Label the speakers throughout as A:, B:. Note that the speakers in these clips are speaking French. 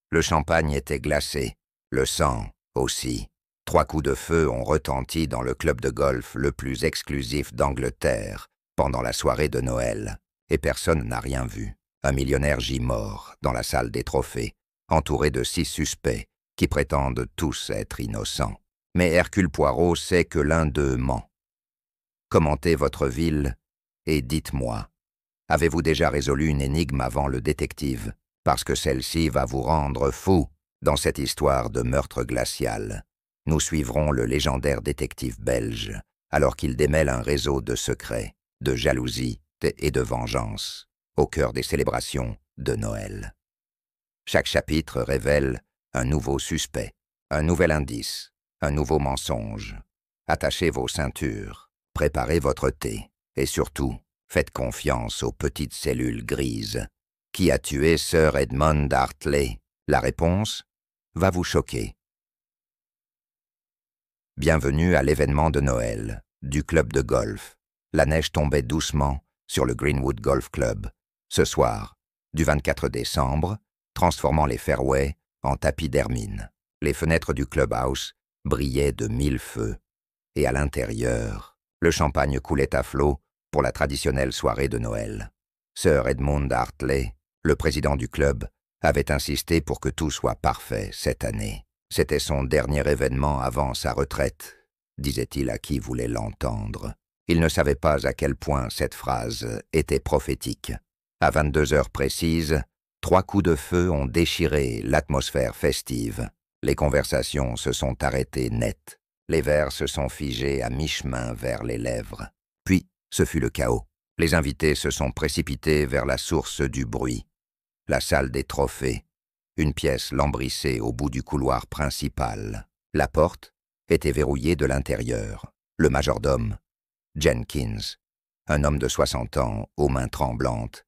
A: Le champagne était glacé, le sang aussi. 3 coups de feu ont retenti dans le club de golf le plus exclusif d'Angleterre pendant la soirée de Noël, et personne n'a rien vu. Un millionnaire gît mort dans la salle des trophées, entouré de 6 suspects qui prétendent tous être innocents. Mais Hercule Poirot sait que l'un d'eux ment. Commentez votre ville et dites-moi, avez-vous déjà résolu une énigme avant le détective? Parce que celle-ci va vous rendre fou dans cette histoire de meurtre glacial. Nous suivrons le légendaire détective belge, alors qu'il démêle un réseau de secrets, de jalousie et de vengeance, au cœur des célébrations de Noël. Chaque chapitre révèle un nouveau suspect, un nouvel indice, un nouveau mensonge. Attachez vos ceintures, préparez votre thé, et surtout, faites confiance aux petites cellules grises. Qui a tué Sir Edmond Hartley? La réponse va vous choquer. Bienvenue à l'événement de Noël, du club de golf. La neige tombait doucement sur le Greenwood Golf Club, ce soir, du 24 décembre, transformant les fairways en tapis d'hermine. Les fenêtres du clubhouse brillaient de 1000 feux, et à l'intérieur, le champagne coulait à flot pour la traditionnelle soirée de Noël. Sir Edmond Hartley, le président du club, avait insisté pour que tout soit parfait cette année. C'était son dernier événement avant sa retraite, disait-il à qui voulait l'entendre. Il ne savait pas à quel point cette phrase était prophétique. À 22 heures précises, 3 coups de feu ont déchiré l'atmosphère festive. Les conversations se sont arrêtées net. Les verres se sont figés à mi-chemin vers les lèvres. Puis, ce fut le chaos. Les invités se sont précipités vers la source du bruit. La salle des trophées, une pièce lambrissée au bout du couloir principal. La porte était verrouillée de l'intérieur. Le majordome, Jenkins, un homme de 60 ans aux mains tremblantes,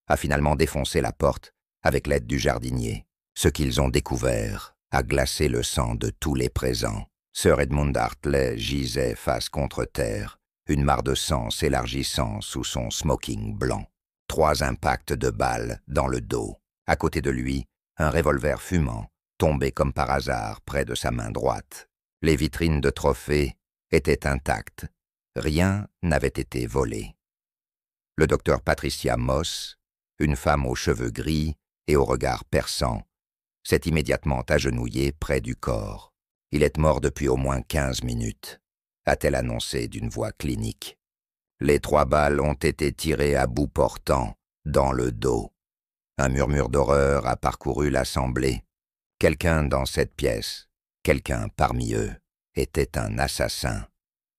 A: a finalement défoncé la porte avec l'aide du jardinier. Ce qu'ils ont découvert a glacé le sang de tous les présents. Sir Edmond Hartley gisait face contre terre, une mare de sang s'élargissant sous son smoking blanc. 3 impacts de balles dans le dos. À côté de lui, un revolver fumant, tombé comme par hasard près de sa main droite. Les vitrines de trophées étaient intactes. Rien n'avait été volé. Le docteur Patricia Moss, une femme aux cheveux gris et au regard perçant, s'est immédiatement agenouillée près du corps. Il est mort depuis au moins 15 minutes, a-t-elle annoncé d'une voix clinique. Les 3 balles ont été tirées à bout portant, dans le dos. Un murmure d'horreur a parcouru l'assemblée. Quelqu'un dans cette pièce, quelqu'un parmi eux, était un assassin.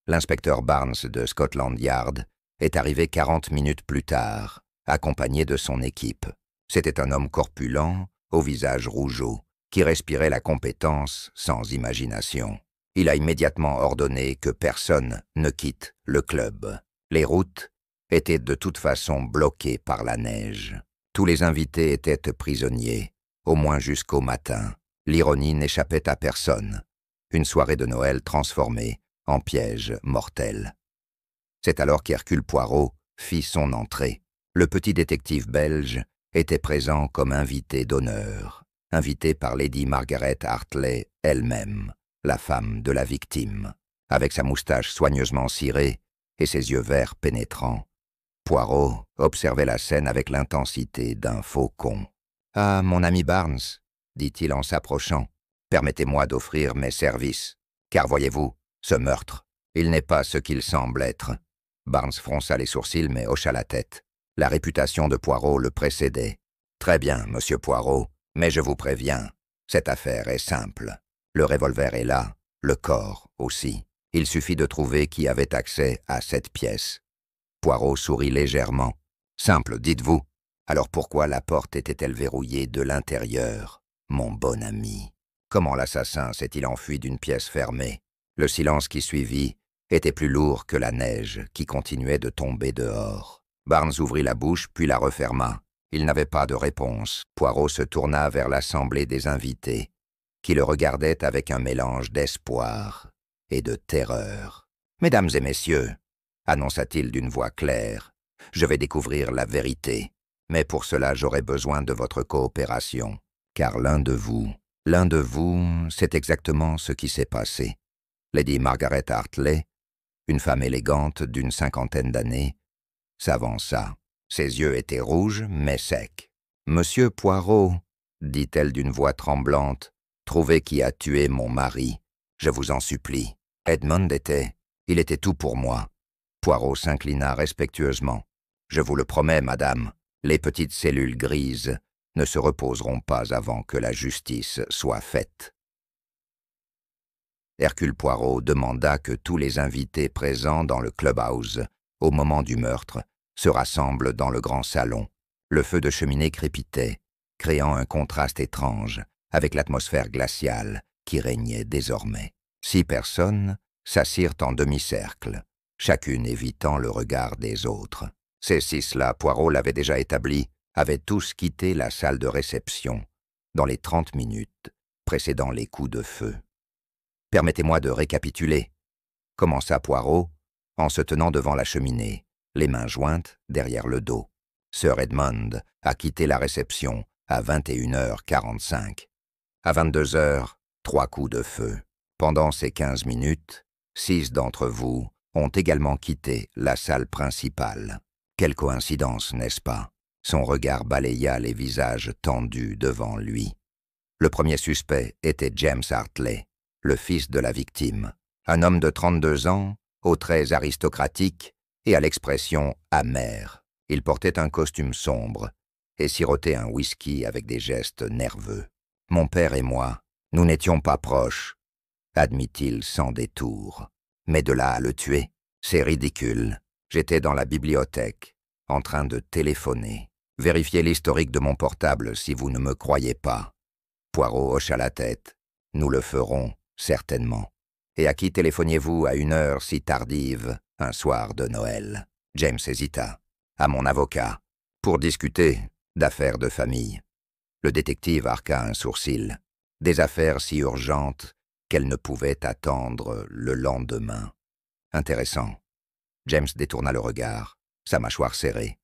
A: L'inspecteur Barnes de Scotland Yard est arrivé 40 minutes plus tard, accompagné de son équipe. C'était un homme corpulent, au visage rougeau, qui respirait la compétence sans imagination. Il a immédiatement ordonné que personne ne quitte le club. Les routes étaient de toute façon bloquées par la neige. Tous les invités étaient prisonniers, au moins jusqu'au matin. L'ironie n'échappait à personne. Une soirée de Noël transformée en piège mortel. C'est alors qu'Hercule Poirot fit son entrée. Le petit détective belge était présent comme invité d'honneur, invité par Lady Margaret Hartley elle-même, la femme de la victime. Avec sa moustache soigneusement cirée et ses yeux verts pénétrants, Poirot observait la scène avec l'intensité d'un faucon. « Ah, mon ami Barnes, dit-il en s'approchant, permettez-moi d'offrir mes services, car voyez-vous, ce meurtre, il n'est pas ce qu'il semble être. » Barnes fronça les sourcils mais hocha la tête. La réputation de Poirot le précédait. « Très bien, monsieur Poirot, mais je vous préviens, cette affaire est simple. Le revolver est là, le corps aussi. Il suffit de trouver qui avait accès à cette pièce. » Poirot sourit légèrement. « Simple, dites-vous. Alors pourquoi la porte était-elle verrouillée de l'intérieur, mon bon ami? Comment l'assassin s'est-il enfui d'une pièce fermée? » Le silence qui suivit était plus lourd que la neige qui continuait de tomber dehors. Barnes ouvrit la bouche puis la referma. Il n'avait pas de réponse. Poirot se tourna vers l'assemblée des invités, qui le regardaient avec un mélange d'espoir et de terreur. « Mesdames et messieurs, » annonça-t-il d'une voix claire, « je vais découvrir la vérité, mais pour cela j'aurai besoin de votre coopération. car l'un de vous, c'est exactement ce qui s'est passé. Lady Margaret Hartley, une femme élégante d'une 50aine d'années, s'avança. Ses yeux étaient rouges, mais secs. « Monsieur Poirot, dit-elle d'une voix tremblante, trouvez qui a tué mon mari. Je vous en supplie. Edmond il était tout pour moi. » Poirot s'inclina respectueusement. « Je vous le promets, madame, les petites cellules grises ne se reposeront pas avant que la justice soit faite. » Hercule Poirot demanda que tous les invités présents dans le clubhouse, au moment du meurtre, se rassemblent dans le grand salon. Le feu de cheminée crépitait, créant un contraste étrange avec l'atmosphère glaciale qui régnait désormais. 6 personnes s'assirent en demi-cercle, chacune évitant le regard des autres. Ces 6-là, Poirot l'avait déjà établi, avaient tous quitté la salle de réception dans les 30 minutes précédant les coups de feu. « Permettez-moi de récapituler, » commença Poirot en se tenant devant la cheminée, les mains jointes derrière le dos. Sir Edmond a quitté la réception à 21h45. À 22h, 3 coups de feu. Pendant ces 15 minutes, 6 d'entre vous ont également quitté la salle principale. Quelle coïncidence, n'est-ce pas? Son regard balaya les visages tendus devant lui. Le premier suspect était James Hartley, le fils de la victime. Un homme de 32 ans, aux traits aristocratiques et à l'expression amère. Il portait un costume sombre et sirotait un whisky avec des gestes nerveux. « Mon père et moi, nous n'étions pas proches, » admit-il sans détour. « Mais de là à le tuer, c'est ridicule. J'étais dans la bibliothèque, en train de téléphoner. Vérifiez l'historique de mon portable si vous ne me croyez pas. » Poirot hocha la tête. « Nous le ferons, certainement. Et à qui téléphoniez-vous à une heure si tardive, un soir de Noël ?» James hésita. « À mon avocat, pour discuter d'affaires de famille. » Le détective arqua un sourcil. Des affaires si urgentes qu'elles ne pouvaient attendre le lendemain. Intéressant. James détourna le regard, sa mâchoire serrée.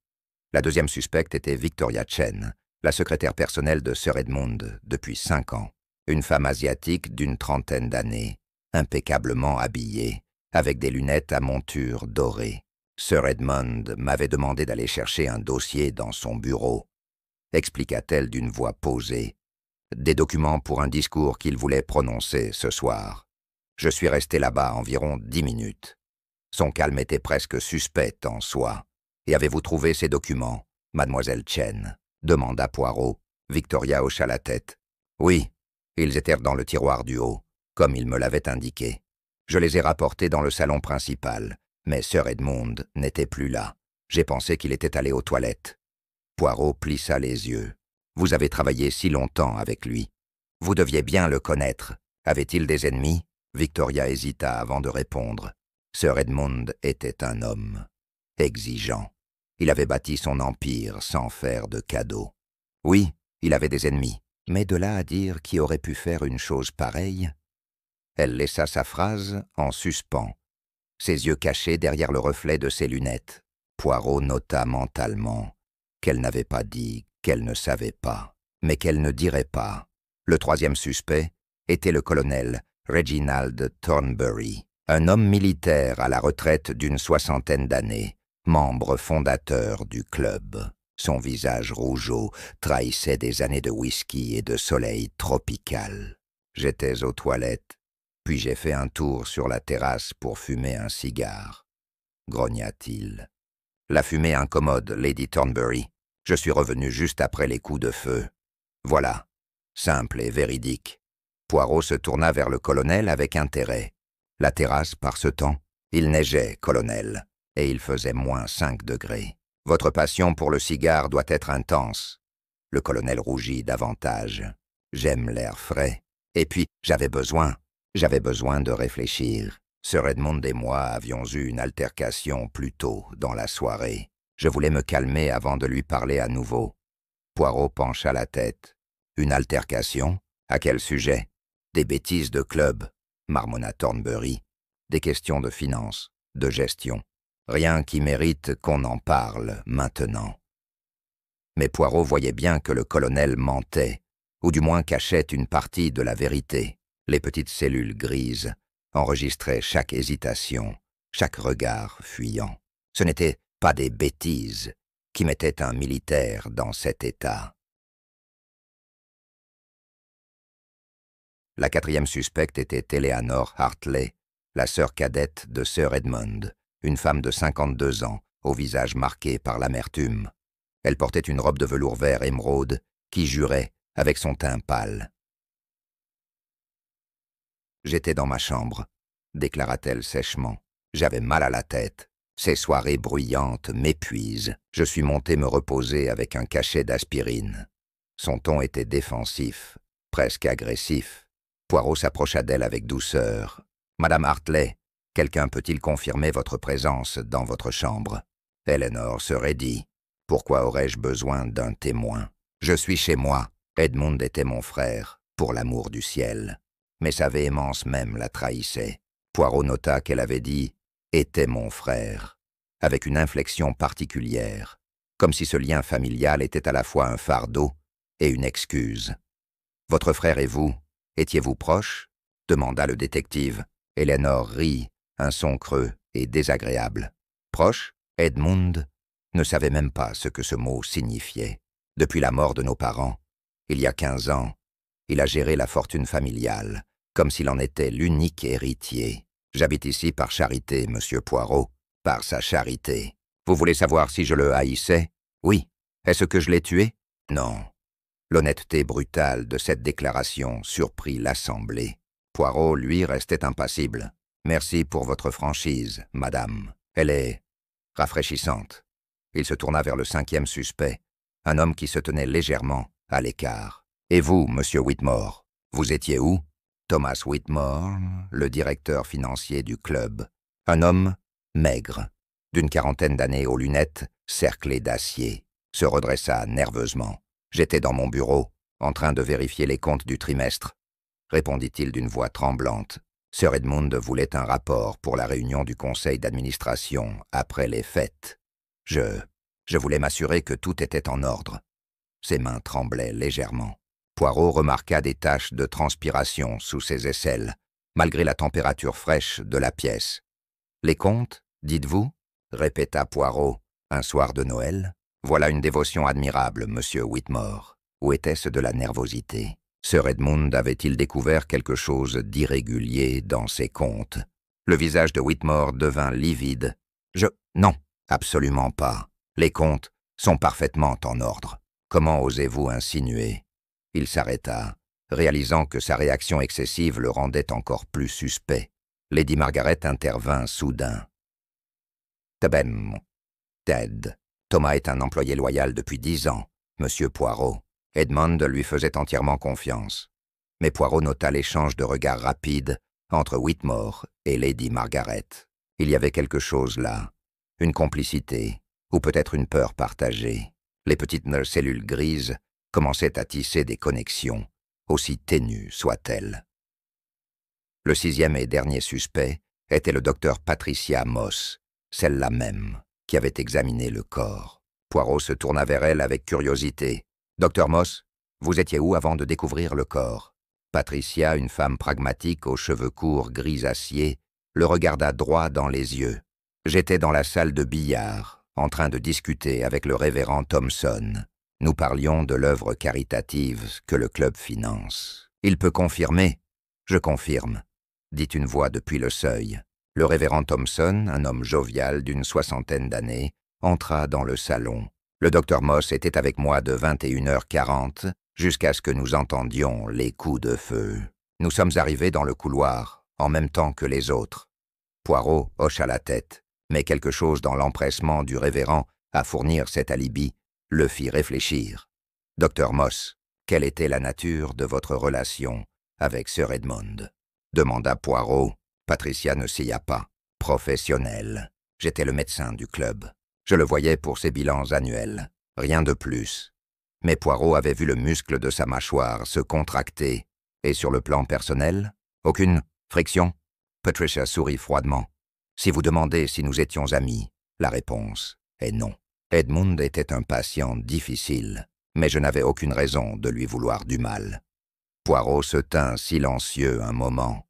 A: La deuxième suspecte était Victoria Chen, la secrétaire personnelle de Sir Edmond depuis 5 ans. Une femme asiatique d'une 30aine d'années, impeccablement habillée, avec des lunettes à monture dorée. Sir Edmond m'avait demandé d'aller chercher un dossier dans son bureau, expliqua-t-elle d'une voix posée. Des documents pour un discours qu'il voulait prononcer ce soir. Je suis resté là-bas environ 10 minutes. Son calme était presque suspect en soi. « Et avez-vous trouvé ces documents, mademoiselle Chen ?» demanda Poirot. Victoria hocha la tête. « Oui, ils étaient dans le tiroir du haut, comme il me l'avait indiqué. Je les ai rapportés dans le salon principal, mais Sir Edmond n'était plus là. J'ai pensé qu'il était allé aux toilettes. » Poirot plissa les yeux. « Vous avez travaillé si longtemps avec lui. Vous deviez bien le connaître. Avait-il des ennemis ?» Victoria hésita avant de répondre. Sir Edmond était un homme exigeant. Il avait bâti son empire sans faire de cadeaux. Oui, il avait des ennemis, mais de là à dire qui aurait pu faire une chose pareille? Elle laissa sa phrase en suspens, ses yeux cachés derrière le reflet de ses lunettes. Poirot nota mentalement qu'elle n'avait pas dit qu'elle ne savait pas, mais qu'elle ne dirait pas. Le troisième suspect était le colonel Reginald Thornbury, un homme militaire à la retraite d'une 60aine d'années, membre fondateur du club. Son visage rougeau trahissait des années de whisky et de soleil tropical. J'étais aux toilettes, puis j'ai fait un tour sur la terrasse pour fumer un cigare, grogna-t-il. La fumée incommode, Lady Thornbury. Je suis revenu juste après les coups de feu. Voilà, simple et véridique. Poirot se tourna vers le colonel avec intérêt. La terrasse, par ce temps, il neigeait, colonel, et il faisait moins 5 degrés. Votre passion pour le cigare doit être intense. Le colonel rougit davantage. J'aime l'air frais. Et puis, j'avais besoin de réfléchir. Sir Edmond et moi avions eu une altercation plus tôt dans la soirée. Je voulais me calmer avant de lui parler à nouveau. Poirot pencha la tête. Une altercation? À quel sujet? Des bêtises de club, marmonna Thornbury. Des questions de finance, de gestion. Rien qui mérite qu'on en parle maintenant. Mais Poirot voyait bien que le colonel mentait ou du moins cachait une partie de la vérité. Les petites cellules grises enregistraient chaque hésitation, chaque regard fuyant. Ce n'étaient pas des bêtises qui mettaient un militaire dans cet état. La quatrième suspecte était Eleanor Hartley, la sœur cadette de Sir Edmund, une femme de 52 ans, au visage marqué par l'amertume. Elle portait une robe de velours vert émeraude qui jurait avec son teint pâle. « J'étais dans ma chambre, déclara-t-elle sèchement. J'avais mal à la tête. Ces soirées bruyantes m'épuisent. Je suis monté me reposer avec un cachet d'aspirine. » Son ton était défensif, presque agressif. Poirot s'approcha d'elle avec douceur. « Madame Hartley, quelqu'un peut-il confirmer votre présence dans votre chambre ?» Eleanor se raidit. « Pourquoi aurais-je besoin d'un témoin? Je suis chez moi. Edmund était mon frère, pour l'amour du ciel. » Mais sa véhémence même la trahissait. Poirot nota qu'elle avait dit « était mon frère », avec une inflexion particulière, comme si ce lien familial était à la fois un fardeau et une excuse. « Votre frère et vous, étiez-vous proches ?» demanda le détective. Eleanor rit, un son creux et désagréable. Proche, Edmund ne savait même pas ce que ce mot signifiait. Depuis la mort de nos parents, il y a 15 ans, il a géré la fortune familiale, comme s'il en était l'unique héritier. J'habite ici par charité, monsieur Poirot, par sa charité. Vous voulez savoir si je le haïssais? Oui. Est-ce que je l'ai tué? Non. L'honnêteté brutale de cette déclaration surprit l'assemblée. Poirot, lui, restait impassible. Merci pour votre franchise, madame. Elle est rafraîchissante. Il se tourna vers le 5e suspect, un homme qui se tenait légèrement à l'écart. Et vous, monsieur Whitmore, vous étiez où? Thomas Whitmore, le directeur financier du club. Un homme maigre, d'une quarantaine d'années aux lunettes, cerclé d'acier, se redressa nerveusement. J'étais dans mon bureau, en train de vérifier les comptes du trimestre, répondit-il d'une voix tremblante. Sir Edmund voulait un rapport pour la réunion du conseil d'administration après les fêtes. Je voulais m'assurer que tout était en ordre. Ses mains tremblaient légèrement. Poirot remarqua des taches de transpiration sous ses aisselles, malgré la température fraîche de la pièce. « Les comptes, dites-vous » répéta Poirot. « Un soir de Noël ? Voilà une dévotion admirable, monsieur Whitmore. » Où était-ce de la nervosité? Sir Edmund avait-il découvert quelque chose d'irrégulier dans ses comptes? Le visage de Whitmore devint livide. « Non, absolument pas. Les comptes sont parfaitement en ordre. Comment osez-vous insinuer ?» Il s'arrêta, réalisant que sa réaction excessive le rendait encore plus suspect. Lady Margaret intervint soudain. « Ted, Thomas est un employé loyal depuis 10 ans, monsieur Poirot. Edmund lui faisait entièrement confiance. » Mais Poirot nota l'échange de regards rapides entre Whitmore et Lady Margaret. Il y avait quelque chose là, une complicité, ou peut-être une peur partagée. Les petites cellules grises commençaient à tisser des connexions, aussi ténues soient-elles. Le 6e et dernier suspect était le docteur Patricia Moss, celle-là même qui avait examiné le corps. Poirot se tourna vers elle avec curiosité. « Docteur Moss, vous étiez où avant de découvrir le corps ?» Patricia, une femme pragmatique aux cheveux courts gris-acier, le regarda droit dans les yeux. « J'étais dans la salle de billard, en train de discuter avec le révérend Thompson. Nous parlions de l'œuvre caritative que le club finance. Il peut confirmer ? » « Je confirme, » dit une voix depuis le seuil. Le révérend Thompson, un homme jovial d'une 60aine d'années, entra dans le salon. Le docteur Moss était avec moi de 21h40 jusqu'à ce que nous entendions les coups de feu. Nous sommes arrivés dans le couloir, en même temps que les autres. Poirot hocha la tête, mais quelque chose dans l'empressement du révérend à fournir cet alibi le fit réfléchir. « Docteur Moss, quelle était la nature de votre relation avec Sir Edmund ?» demanda Poirot. Patricia ne sia pas. « Professionnel. J'étais le médecin du club. Je le voyais pour ses bilans annuels. Rien de plus. » Mais Poirot avait vu le muscle de sa mâchoire se contracter. Et sur le plan personnel, aucune friction? Patricia sourit froidement. « Si vous demandez si nous étions amis, la réponse est non. Edmund était un patient difficile. mais je n'avais aucune raison de lui vouloir du mal. Poirot se tint silencieux un moment,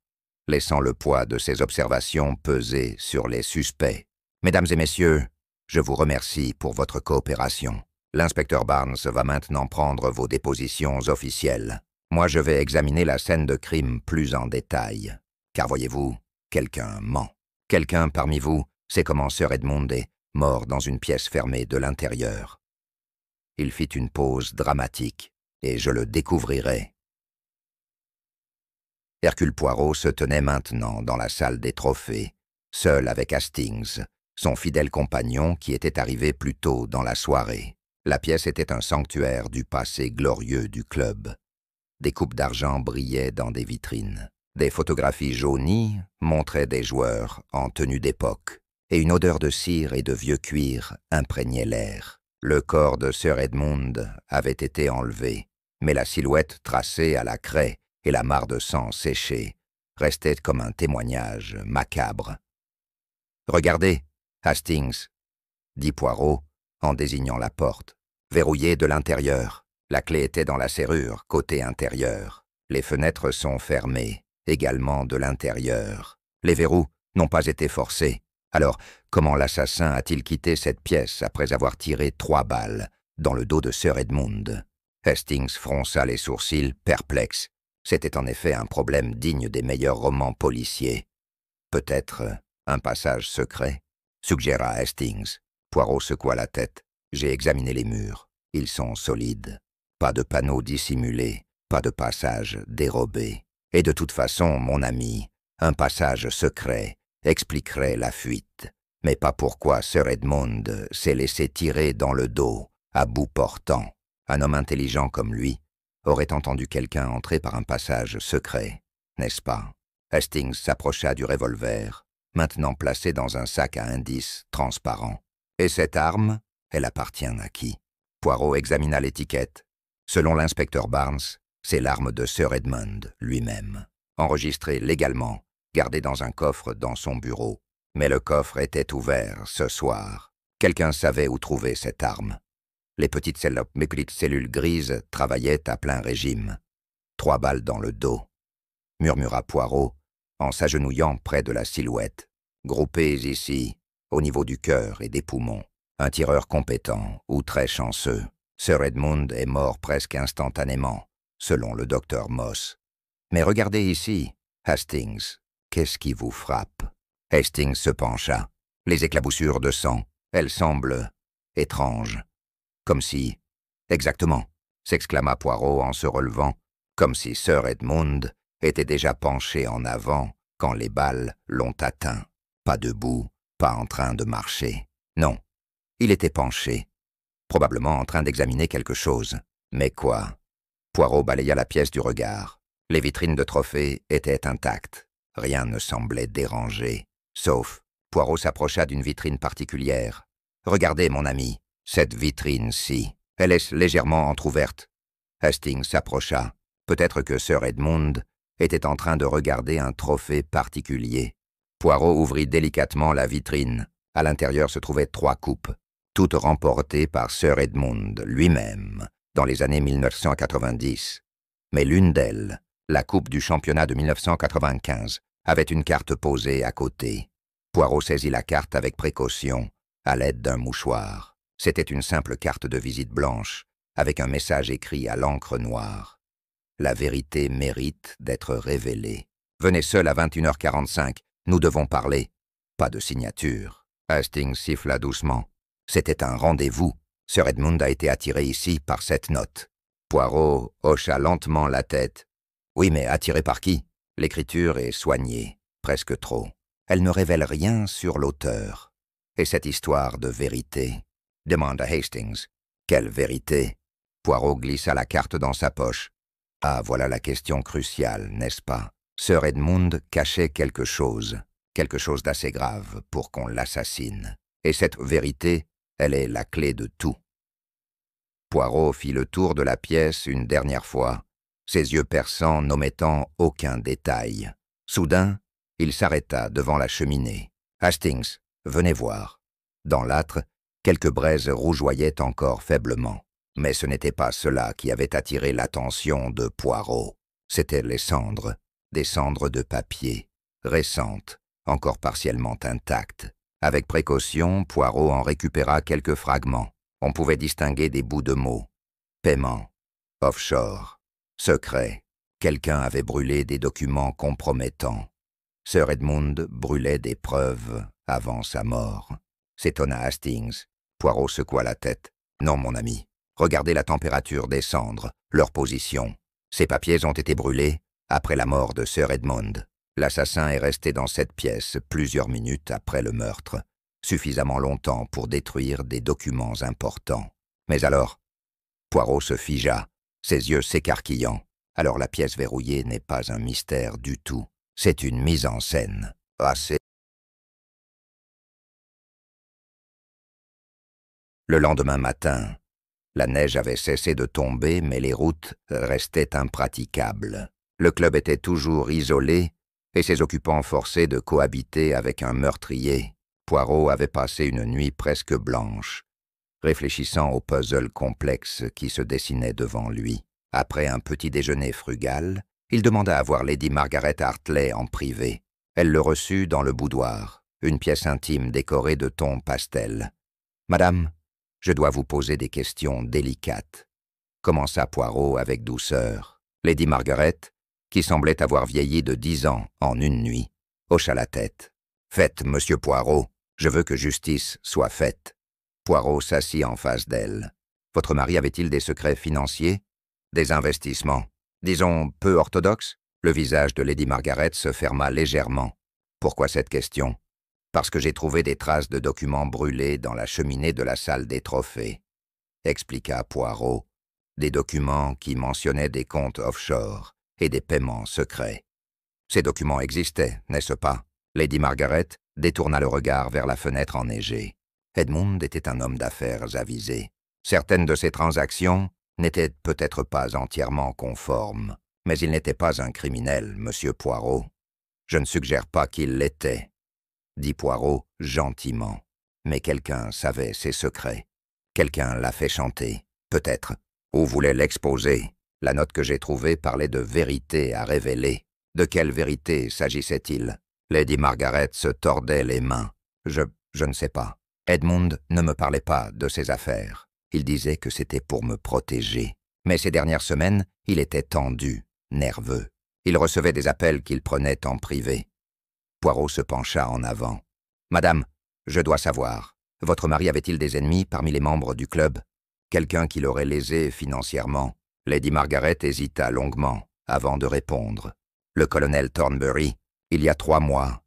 A: laissant le poids de ses observations peser sur les suspects. « Mesdames et messieurs, je vous remercie pour votre coopération. L'inspecteur Barnes va maintenant prendre vos dépositions officielles. Moi, je vais examiner la scène de crime plus en détail. Car voyez-vous, quelqu'un ment. Quelqu'un parmi vous sait comment Sir Edmund est mort dans une pièce fermée de l'intérieur. » Il fit une pause dramatique, et je le découvrirai. Hercule Poirot se tenait maintenant dans la salle des trophées, seul avec Hastings, son fidèle compagnon qui était arrivé plus tôt dans la soirée. La pièce était un sanctuaire du passé glorieux du club. Des coupes d'argent brillaient dans des vitrines. Des photographies jaunies montraient des joueurs en tenue d'époque, et une odeur de cire et de vieux cuir imprégnait l'air. Le corps de Sir Edmund avait été enlevé, mais la silhouette tracée à la craie et la mare de sang séchée restaient comme un témoignage macabre. « Regardez, Hastings, » dit Poirot en désignant la porte. Verrouillée de l'intérieur, la clé était dans la serrure, côté intérieur. Les fenêtres sont fermées, également de l'intérieur. Les verrous n'ont pas été forcés. Alors, comment l'assassin a-t-il quitté cette pièce après avoir tiré 3 balles dans le dos de Sir Edmund? Hastings fronça les sourcils, perplexe. C'était en effet un problème digne des meilleurs romans policiers. Peut-être un passage secret, suggéra Hastings. Poirot secoua la tête. J'ai examiné les murs. Ils sont solides. Pas de panneaux dissimulés, pas de passage dérobé. Et de toute façon, mon ami, un passage secret expliquerait la fuite. Mais pas pourquoi Sir Edmund s'est laissé tirer dans le dos, à bout portant. Un homme intelligent comme lui aurait entendu quelqu'un entrer par un passage secret, n'est-ce pas? Hastings s'approcha du revolver, maintenant placé dans un sac à indices transparent. Et cette arme, elle appartient à qui? Poirot examina l'étiquette. Selon l'inspecteur Barnes, c'est l'arme de Sir Edmund lui-même, enregistrée légalement, gardée dans un coffre dans son bureau. Mais le coffre était ouvert ce soir. Quelqu'un savait où trouver cette arme. Les petites cellules grises travaillaient à plein régime. 3 balles dans le dos, murmura Poirot, en s'agenouillant près de la silhouette. Groupées ici, au niveau du cœur et des poumons. Un tireur compétent ou très chanceux. Sir Edmund est mort presque instantanément, selon le docteur Moss. Mais regardez ici, Hastings, qu'est-ce qui vous frappe? Hastings se pencha. Les éclaboussures de sang, elles semblent étranges. Comme si... Exactement, s'exclama Poirot en se relevant, comme si Sir Edmund était déjà penché en avant quand les balles l'ont atteint. Pas debout, pas en train de marcher. Non, il était penché, probablement en train d'examiner quelque chose. Mais quoi? Poirot balaya la pièce du regard. Les vitrines de trophées étaient intactes. Rien ne semblait déranger. Sauf, Poirot s'approcha d'une vitrine particulière. « Regardez, mon ami, cette vitrine-ci. Elle est légèrement entr'ouverte. » Hastings s'approcha. Peut-être que Sir Edmund était en train de regarder un trophée particulier. Poirot ouvrit délicatement la vitrine. À l'intérieur se trouvaient 3 coupes, toutes remportées par Sir Edmund lui-même dans les années 1990. Mais l'une d'elles, la coupe du championnat de 1995, avait une carte posée à côté. Poirot saisit la carte avec précaution, à l'aide d'un mouchoir. C'était une simple carte de visite blanche, avec un message écrit à l'encre noire. La vérité mérite d'être révélée. Venez seul à 21h45, nous devons parler. Pas de signature. Hastings siffla doucement. C'était un rendez-vous. Sir Edmund a été attiré ici par cette note. Poirot hocha lentement la tête. Oui, mais attiré par qui? L'écriture est soignée, presque trop. Elle ne révèle rien sur l'auteur. Et cette histoire de vérité? Demanda Hastings. Quelle vérité? Poirot glissa la carte dans sa poche. Ah, voilà la question cruciale, n'est-ce pas? Sir Edmund cachait quelque chose d'assez grave pour qu'on l'assassine. Et cette vérité, elle est la clé de tout. Poirot fit le tour de la pièce une dernière fois, ses yeux perçants n'omettant aucun détail. Soudain, il s'arrêta devant la cheminée. « Hastings, venez voir. » Dans l'âtre, quelques braises rougeoyaient encore faiblement. Mais ce n'était pas cela qui avait attiré l'attention de Poirot. C'étaient les cendres, des cendres de papier, récentes, encore partiellement intactes. Avec précaution, Poirot en récupéra quelques fragments. On pouvait distinguer des bouts de mots. Paiement, offshore, secret. Quelqu'un avait brûlé des documents compromettants. Sir Edmund brûlait des preuves avant sa mort. S'étonna Hastings. Poirot secoua la tête. Non, mon ami. Regardez la température des cendres, leur position. Ces papiers ont été brûlés après la mort de Sir Edmund. L'assassin est resté dans cette pièce plusieurs minutes après le meurtre, suffisamment longtemps pour détruire des documents importants. Mais alors, Poirot se figea, ses yeux s'écarquillant. Alors la pièce verrouillée n'est pas un mystère du tout. C'est une mise en scène. Assez. Le lendemain matin, la neige avait cessé de tomber, mais les routes restaient impraticables. Le club était toujours isolé et ses occupants forcés de cohabiter avec un meurtrier. Poirot avait passé une nuit presque blanche, réfléchissant au puzzle complexe qui se dessinait devant lui. Après un petit déjeuner frugal, il demanda à voir Lady Margaret Hartley en privé. Elle le reçut dans le boudoir, une pièce intime décorée de tons pastel. « Madame, je dois vous poser des questions délicates. » commença Poirot avec douceur. Lady Margaret, qui semblait avoir vieilli de 10 ans en une nuit, hocha la tête. « Faites, monsieur Poirot, je veux que justice soit faite. » Poirot s'assit en face d'elle. « Votre mari avait-il des secrets financiers? Des investissements, disons, peu orthodoxes ?» Le visage de Lady Margaret se ferma légèrement. « Pourquoi cette question? » « Parce que j'ai trouvé des traces de documents brûlés dans la cheminée de la salle des trophées, » expliqua Poirot. Des documents qui mentionnaient des comptes offshore et des paiements secrets. Ces documents existaient, n'est-ce pas? Lady Margaret détourna le regard vers la fenêtre enneigée. Edmund était un homme d'affaires avisé. Certaines de ses transactions n'étaient peut-être pas entièrement conformes, mais il n'était pas un criminel, monsieur Poirot. Je ne suggère pas qu'il l'était, dit Poirot gentiment. Mais quelqu'un savait ses secrets. Quelqu'un l'a fait chanter, peut-être, ou voulait l'exposer. La note que j'ai trouvée parlait de vérité à révéler. De quelle vérité s'agissait-il? Lady Margaret se tordait les mains. Je ne sais pas. Edmund ne me parlait pas de ses affaires. Il disait que c'était pour me protéger. Mais ces dernières semaines, il était tendu, nerveux. Il recevait des appels qu'il prenait en privé. Poirot se pencha en avant. « Madame, je dois savoir, votre mari avait-il des ennemis parmi les membres du club? Quelqu'un qui l'aurait lésé financièrement ?» Lady Margaret hésita longuement avant de répondre. « Le colonel Thornbury, il y a 3 mois,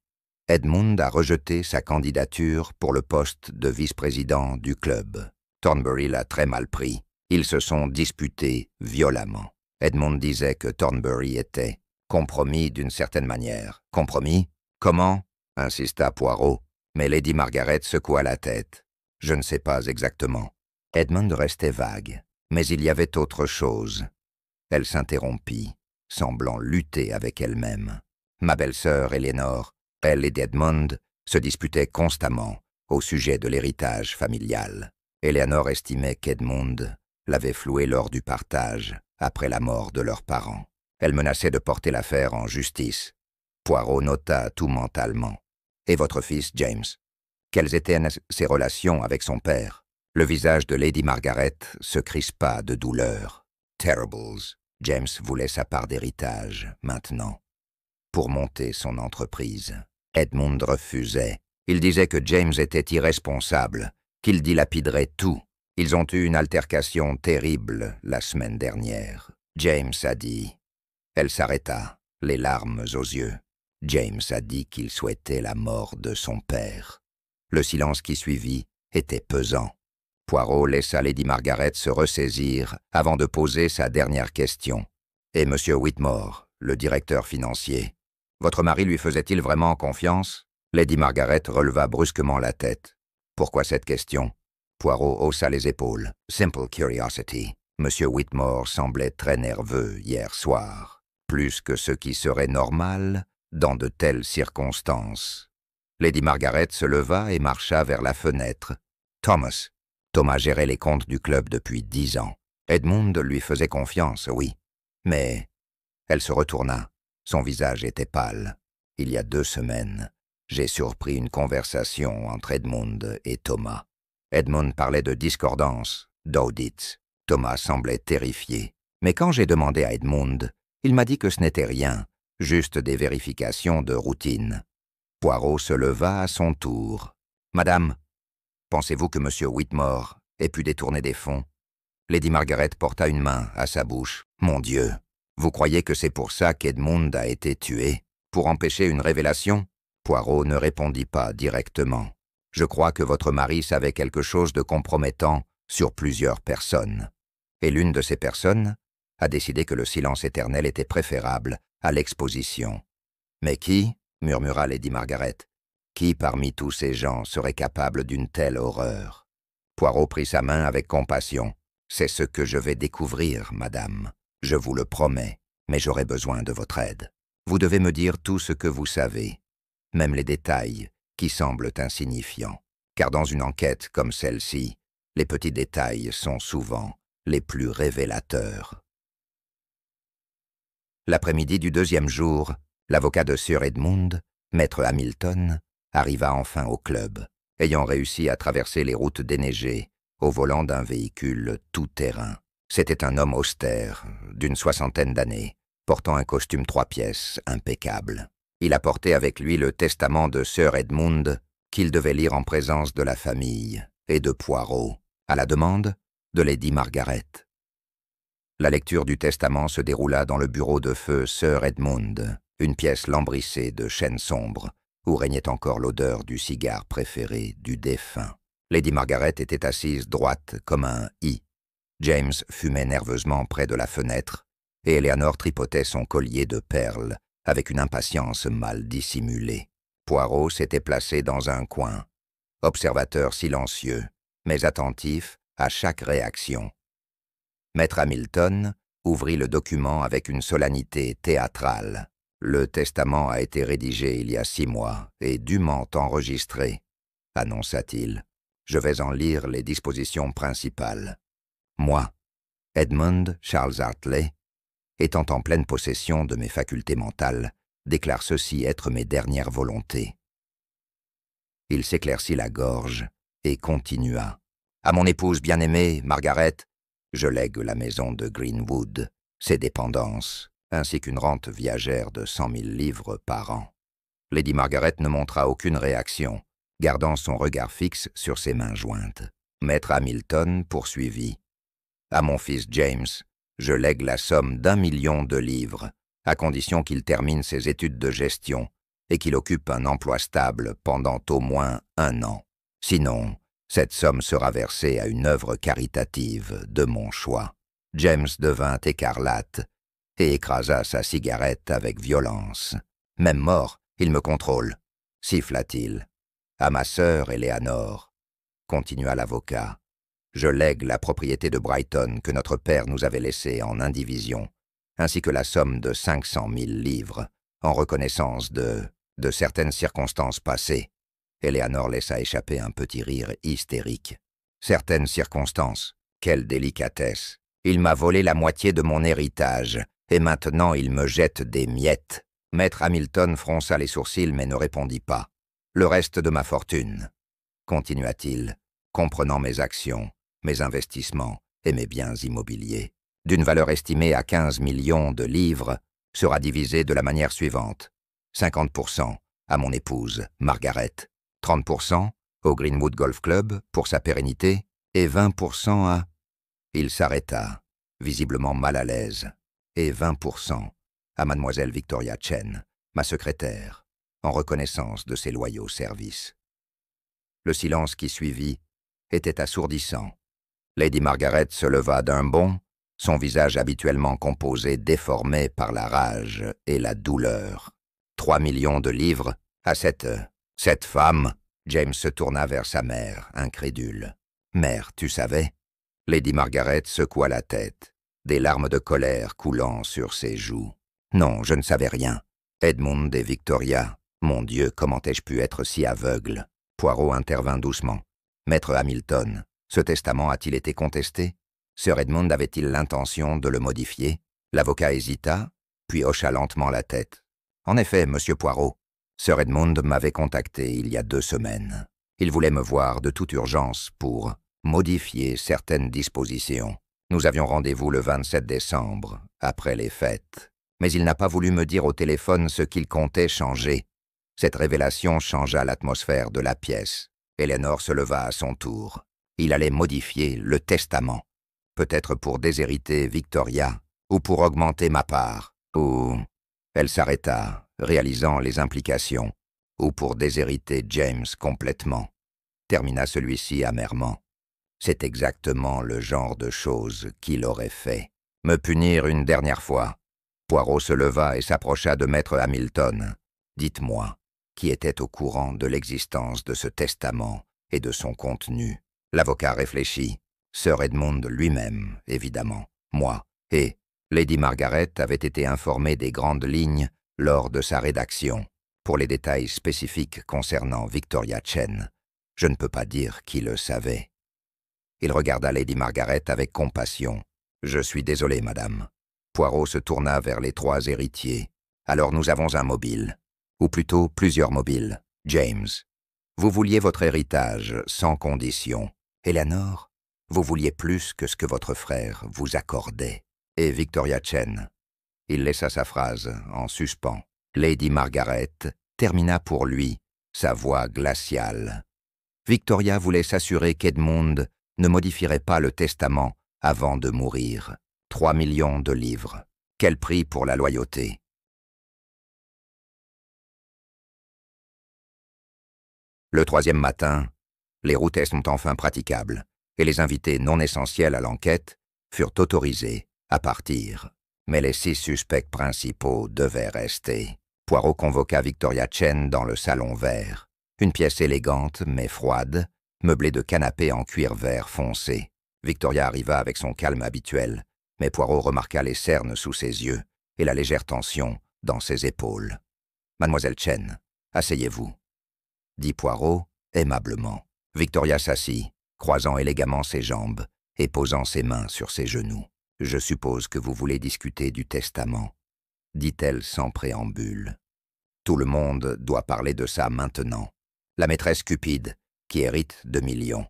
A: Edmund a rejeté sa candidature pour le poste de vice-président du club. Thornbury l'a très mal pris. Ils se sont disputés violemment. Edmund disait que Thornbury était compromis d'une certaine manière. Compromis? Comment? Insista Poirot, mais Lady Margaret secoua la tête. Je ne sais pas exactement. Edmund restait vague, mais il y avait autre chose. Elle s'interrompit, semblant lutter avec elle-même. Ma belle-sœur Eleanor, elle et Edmund se disputaient constamment au sujet de l'héritage familial. Eleanor estimait qu'Edmund l'avait floué lors du partage, après la mort de leurs parents. Elle menaçait de porter l'affaire en justice. Poirot nota tout mentalement. « Et votre fils, James? Quelles étaient ses relations avec son père ?» Le visage de Lady Margaret se crispa de douleur. « Terribles. » James voulait sa part d'héritage, maintenant, pour monter son entreprise. Edmund refusait. Il disait que James était irresponsable, qu'il dilapiderait tout. Ils ont eu une altercation terrible la semaine dernière. James a dit... Elle s'arrêta, les larmes aux yeux. James a dit qu'il souhaitait la mort de son père. Le silence qui suivit était pesant. Poirot laissa Lady Margaret se ressaisir avant de poser sa dernière question. « Et M. Whitmore, le directeur financier, votre mari lui faisait-il vraiment confiance ?» Lady Margaret releva brusquement la tête. « Pourquoi cette question ?» Poirot haussa les épaules. « Simple curiosity. M. Whitmore semblait très nerveux hier soir, plus que ce qui serait normal dans de telles circonstances. » Lady Margaret se leva et marcha vers la fenêtre. « Thomas, Thomas gérait les comptes du club depuis 10 ans. Edmund lui faisait confiance, oui. Mais elle se retourna. Son visage était pâle. Il y a 2 semaines, j'ai surpris une conversation entre Edmund et Thomas. Edmund parlait de discordance, d'audits. Thomas semblait terrifié. Mais quand j'ai demandé à Edmund, il m'a dit que ce n'était rien, juste des vérifications de routine. Poirot se leva à son tour. « Madame, pensez-vous que M. Whitmore ait pu détourner des fonds ?» Lady Margaret porta une main à sa bouche. « Mon Dieu, vous croyez que c'est pour ça qu'Edmund a été tué? Pour empêcher une révélation ?» Poirot ne répondit pas directement. « Je crois que votre mari savait quelque chose de compromettant sur plusieurs personnes. Et l'une de ces personnes a décidé que le silence éternel était préférable à l'exposition. »« Mais qui ?» murmura Lady Margaret. « Qui parmi tous ces gens serait capable d'une telle horreur ?» Poirot prit sa main avec compassion. « C'est ce que je vais découvrir, madame. Je vous le promets, mais j'aurai besoin de votre aide. Vous devez me dire tout ce que vous savez, même les détails qui semblent insignifiants, car dans une enquête comme celle-ci, les petits détails sont souvent les plus révélateurs. » L'après-midi du 2e jour, l'avocat de Sir Edmund, maître Hamilton, arriva enfin au club, ayant réussi à traverser les routes déneigées au volant d'un véhicule tout-terrain. C'était un homme austère, d'une 60aine d'années, portant un costume 3 pièces impeccable. Il apportait avec lui le testament de Sir Edmund qu'il devait lire en présence de la famille et de Poirot, à la demande de Lady Margaret. La lecture du testament se déroula dans le bureau de feu Sir Edmund, une pièce lambrissée de chêne sombre, où régnait encore l'odeur du cigare préféré du défunt. Lady Margaret était assise droite comme un i. James fumait nerveusement près de la fenêtre, et Eleanor tripotait son collier de perles avec une impatience mal dissimulée. Poirot s'était placé dans un coin, observateur silencieux, mais attentif à chaque réaction. Maître Hamilton ouvrit le document avec une solennité théâtrale. « Le testament a été rédigé il y a 6 mois et dûment enregistré, » annonça-t-il. « Je vais en lire les dispositions principales. Moi, Edmund Charles Hartley, étant en pleine possession de mes facultés mentales, déclare ceci être mes dernières volontés. » Il s'éclaircit la gorge et continua. « À mon épouse bien-aimée, Margaret, je lègue la maison de Greenwood, ses dépendances, ainsi qu'une rente viagère de 100 000 livres par an. » Lady Margaret ne montra aucune réaction, gardant son regard fixe sur ses mains jointes. Maître Hamilton poursuivit. « À mon fils James, je lègue la somme d'1 million de livres, à condition qu'il termine ses études de gestion et qu'il occupe un emploi stable pendant au moins 1 an. Sinon, cette somme sera versée à une œuvre caritative de mon choix. » James devint écarlate et écrasa sa cigarette avec violence. « Même mort, il me contrôle, » siffla-t-il. « À ma sœur Eleanor, » continua l'avocat, « je lègue la propriété de Brighton que notre père nous avait laissée en indivision, ainsi que la somme de 500 000 livres, en reconnaissance de certaines circonstances passées. » Eleanor laissa échapper un petit rire hystérique. « Certaines circonstances, quelle délicatesse! Il m'a volé la moitié de mon héritage, et maintenant il me jette des miettes. » Maître Hamilton fronça les sourcils mais ne répondit pas. « Le reste de ma fortune, » continua-t-il, comprenant mes actions, mes investissements et mes biens immobiliers, d'une valeur estimée à 15 millions de livres, sera divisé de la manière suivante. 50% à mon épouse, Margaret, 30% au Greenwood Golf Club pour sa pérennité et 20% à... Il s'arrêta, visiblement mal à l'aise, et 20% à mademoiselle Victoria Chen, ma secrétaire, en reconnaissance de ses loyaux services. Le silence qui suivit était assourdissant. Lady Margaret se leva d'un bond, son visage habituellement composé déformé par la rage et la douleur. 3 millions de livres à cette femme. James se tourna vers sa mère, incrédule. « Mère, tu savais ?» Lady Margaret secoua la tête, des larmes de colère coulant sur ses joues. « Non, je ne savais rien. Edmund et Victoria, mon Dieu, comment ai-je pu être si aveugle ?» Poirot intervint doucement. « Maître Hamilton, Ce testament a-t-il été contesté? Sir Edmund avait-il l'intention de le modifier? L'avocat hésita, puis hocha lentement la tête. En effet, monsieur Poirot, Sir Edmund m'avait contacté il y a 2 semaines. Il voulait me voir de toute urgence pour modifier certaines dispositions. Nous avions rendez-vous le 27 décembre, après les fêtes. Mais il n'a pas voulu me dire au téléphone ce qu'il comptait changer. Cette révélation changea l'atmosphère de la pièce. Eleanor se leva à son tour. Il allait modifier le testament. Peut-être pour déshériter Victoria, ou pour augmenter ma part, ou... Elle s'arrêta, réalisant les implications, ou pour déshériter James complètement. Termina celui-ci amèrement. C'est exactement le genre de chose qu'il aurait fait. Me punir une dernière fois. Poirot se leva et s'approcha de maître Hamilton. Dites-moi, qui était au courant de l'existence de ce testament et de son contenu? L'avocat réfléchit. Sir Edmund lui-même, évidemment, moi, et Lady Margaret avait été informée des grandes lignes lors de sa rédaction. Pour les détails spécifiques concernant Victoria Chen, je ne peux pas dire qui le savait. Il regarda Lady Margaret avec compassion. « Je suis désolé, madame. » Poirot se tourna vers les 3 héritiers. « Alors nous avons un mobile, ou plutôt plusieurs mobiles. James, vous vouliez votre héritage sans condition. Eleanor, vous vouliez plus que ce que votre frère vous accordait. Et Victoria Chen. » Il laissa sa phrase en suspens. Lady Margaret termina pour lui, sa voix glaciale. Victoria voulait s'assurer qu'Edmund ne modifierait pas le testament avant de mourir. 3 millions de livres. Quel prix pour la loyauté? Le 3e matin, les routes sont enfin praticables, et les invités non essentiels à l'enquête furent autorisés à partir. Mais les 6 suspects principaux devaient rester. Poirot convoqua Victoria Chen dans le salon vert, une pièce élégante mais froide, meublée de canapés en cuir vert foncé. Victoria arriva avec son calme habituel, mais Poirot remarqua les cernes sous ses yeux et la légère tension dans ses épaules. « Mademoiselle Chen, asseyez-vous » dit Poirot aimablement. Victoria s'assit, croisant élégamment ses jambes et posant ses mains sur ses genoux. « Je suppose que vous voulez discuter du testament, » dit-elle sans préambule. Tout le monde doit parler de ça maintenant. La maîtresse cupide, qui hérite de millions.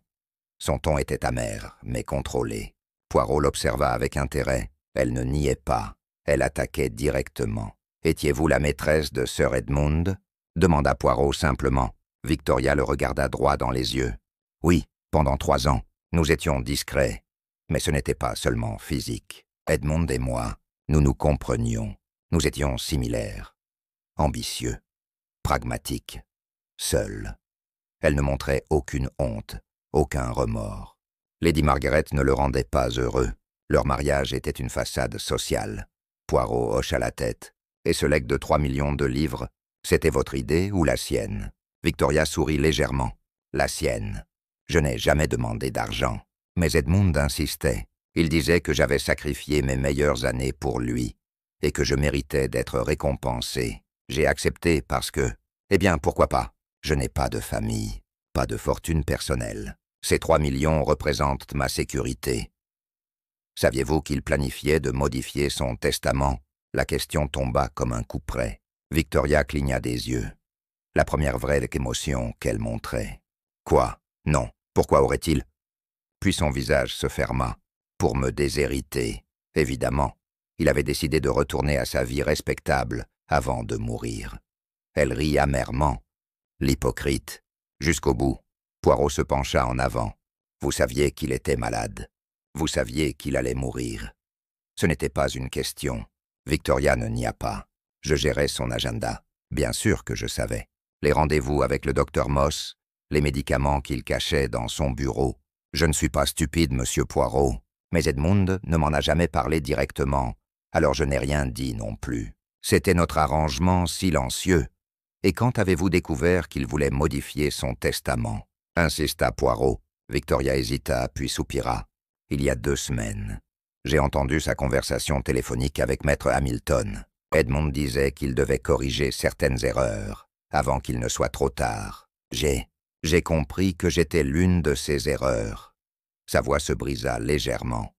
A: Son ton était amer, mais contrôlé. Poirot l'observa avec intérêt. Elle ne niait pas. Elle attaquait directement. « Étiez-vous la maîtresse de Sir Edmund » demanda Poirot simplement. Victoria le regarda droit dans les yeux. « Oui, pendant 3 ans. Nous étions discrets. Mais ce n'était pas seulement physique. Edmund et moi, nous nous comprenions. Nous étions similaires. Ambitieux. Pragmatiques. Seuls. » Elle ne montrait aucune honte, aucun remords. Lady Margaret ne le rendait pas heureux. Leur mariage était une façade sociale. Poirot hocha la tête. « Et ce legs de 3 millions de livres, c'était votre idée ou la sienne ?» Victoria sourit légèrement. « La sienne. Je n'ai jamais demandé d'argent. » Mais Edmund insistait. Il disait que j'avais sacrifié mes meilleures années pour lui et que je méritais d'être récompensé. J'ai accepté parce que, eh bien, pourquoi pas? Je n'ai pas de famille, pas de fortune personnelle. Ces 3 millions représentent ma sécurité. Saviez-vous qu'il planifiait de modifier son testament? La question tomba comme un coup près. Victoria cligna des yeux. La première vraie émotion qu'elle montrait. Quoi? Non. Pourquoi aurait-il? Puis son visage se ferma. Pour me déshériter, évidemment. Il avait décidé de retourner à sa vie respectable avant de mourir. Elle rit amèrement. L'hypocrite. Jusqu'au bout. Poirot se pencha en avant. Vous saviez qu'il était malade. Vous saviez qu'il allait mourir. Ce n'était pas une question. Victoria ne nia pas. Je gérais son agenda. Bien sûr que je savais. Les rendez-vous avec le docteur Moss, les médicaments qu'il cachait dans son bureau. Je ne suis pas stupide, monsieur Poirot, mais Edmund ne m'en a jamais parlé directement, alors je n'ai rien dit non plus. C'était notre arrangement silencieux. Et quand avez-vous découvert qu'il voulait modifier son testament? Insista Poirot. Victoria hésita, puis soupira. Il y a 2 semaines. J'ai entendu sa conversation téléphonique avec maître Hamilton. Edmund disait qu'il devait corriger certaines erreurs, avant qu'il ne soit trop tard. J'ai compris que j'étais l'une de ces erreurs. Sa voix se brisa légèrement.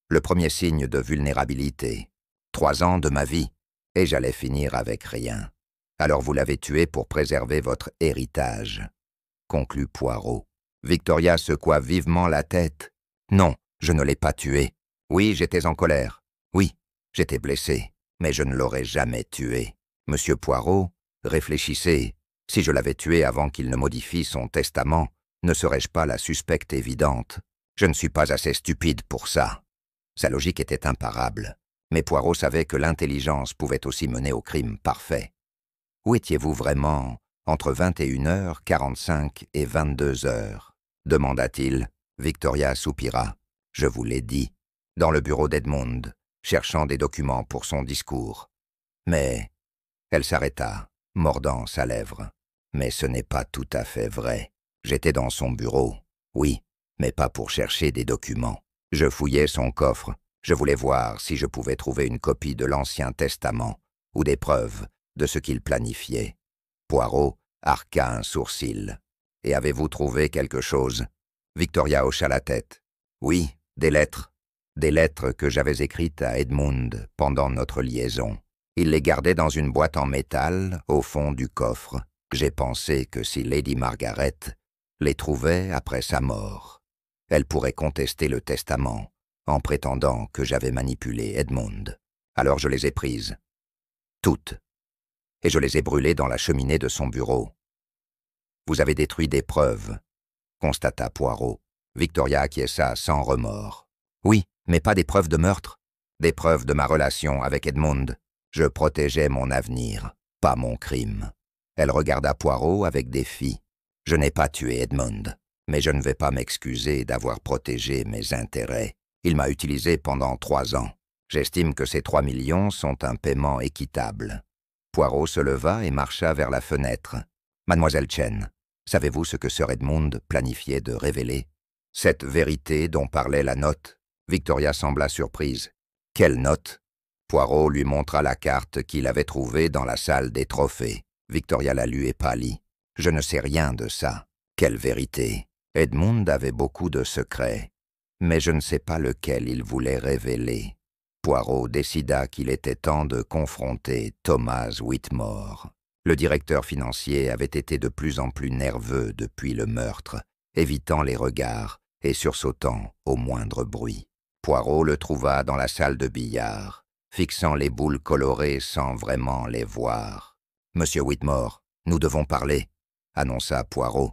A: Le premier signe de vulnérabilité. 3 ans de ma vie, et j'allais finir avec rien. Alors vous l'avez tué pour préserver votre héritage, conclut Poirot. Victoria secoua vivement la tête. Non, je ne l'ai pas tué. Oui, j'étais en colère. Oui, j'étais blessé, mais je ne l'aurais jamais tué. Monsieur Poirot, réfléchissez. Si je l'avais tué avant qu'il ne modifie son testament, ne serais-je pas la suspecte évidente? Je ne suis pas assez stupide pour ça. Sa logique était imparable, mais Poirot savait que l'intelligence pouvait aussi mener au crime parfait. Où étiez-vous vraiment entre 21h45 et 22h? Demanda-t-il. Victoria soupira. Je vous l'ai dit. Dans le bureau d'Edmund, cherchant des documents pour son discours. Mais elle s'arrêta, mordant sa lèvre. Mais ce n'est pas tout à fait vrai. J'étais dans son bureau, oui, mais pas pour chercher des documents. Je fouillais son coffre. Je voulais voir si je pouvais trouver une copie de l'Ancien Testament ou des preuves de ce qu'il planifiait. Poirot arqua un sourcil. « Et avez-vous trouvé quelque chose ?» Victoria hocha la tête. « Oui, des lettres. Des lettres que j'avais écrites à Edmund pendant notre liaison. Il les gardait dans une boîte en métal au fond du coffre. J'ai pensé que si Lady Margaret les trouvait après sa mort, elle pourrait contester le testament en prétendant que j'avais manipulé Edmund. Alors je les ai prises. Toutes. Et je les ai brûlées dans la cheminée de son bureau. Vous avez détruit des preuves, constata Poirot. Victoria acquiesça sans remords. Oui, mais pas des preuves de meurtre. Des preuves de ma relation avec Edmund. Je protégeais mon avenir, pas mon crime. Elle regarda Poirot avec défi. Je n'ai pas tué Edmund, mais je ne vais pas m'excuser d'avoir protégé mes intérêts. Il m'a utilisé pendant 3 ans. J'estime que ces 3 millions sont un paiement équitable. Poirot se leva et marcha vers la fenêtre. Mademoiselle Chen, savez-vous ce que Sir Edmund planifiait de révéler? Cette vérité dont parlait la note. Victoria sembla surprise. Quelle note? Poirot lui montra la carte qu'il avait trouvée dans la salle des trophées. Victoria la lut et pâlit. Je ne sais rien de ça. Quelle vérité? Edmund avait beaucoup de secrets, mais je ne sais pas lequel il voulait révéler. Poirot décida qu'il était temps de confronter Thomas Whitmore. Le directeur financier avait été de plus en plus nerveux depuis le meurtre, évitant les regards et sursautant au moindre bruit. Poirot le trouva dans la salle de billard, fixant les boules colorées sans vraiment les voir. « Monsieur Whitmore, nous devons parler », annonça Poirot.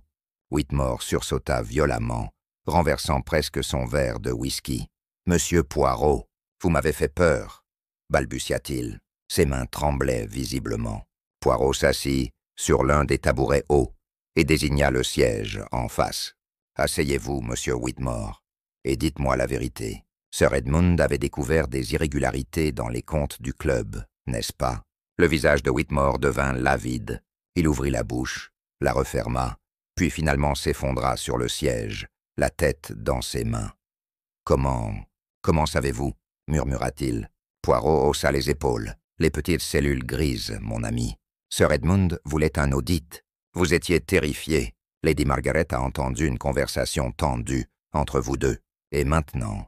A: Whitmore sursauta violemment, renversant presque son verre de whisky. « Monsieur Poirot, vous m'avez fait peur », balbutia-t-il. Ses mains tremblaient visiblement. Poirot s'assit sur l'un des tabourets hauts et désigna le siège en face. « Asseyez-vous, monsieur Whitmore, et dites-moi la vérité. Sir Edmund avait découvert des irrégularités dans les comptes du club, n'est-ce pas ?» Le visage de Whitmore devint livide. Il ouvrit la bouche, la referma, puis finalement s'effondra sur le siège, la tête dans ses mains. « Comment savez-vous » murmura-t-il. Poirot haussa les épaules. « Les petites cellules grises, mon ami. Sir Edmund voulait un audit. Vous étiez terrifié. Lady Margaret a entendu une conversation tendue entre vous deux. Et maintenant,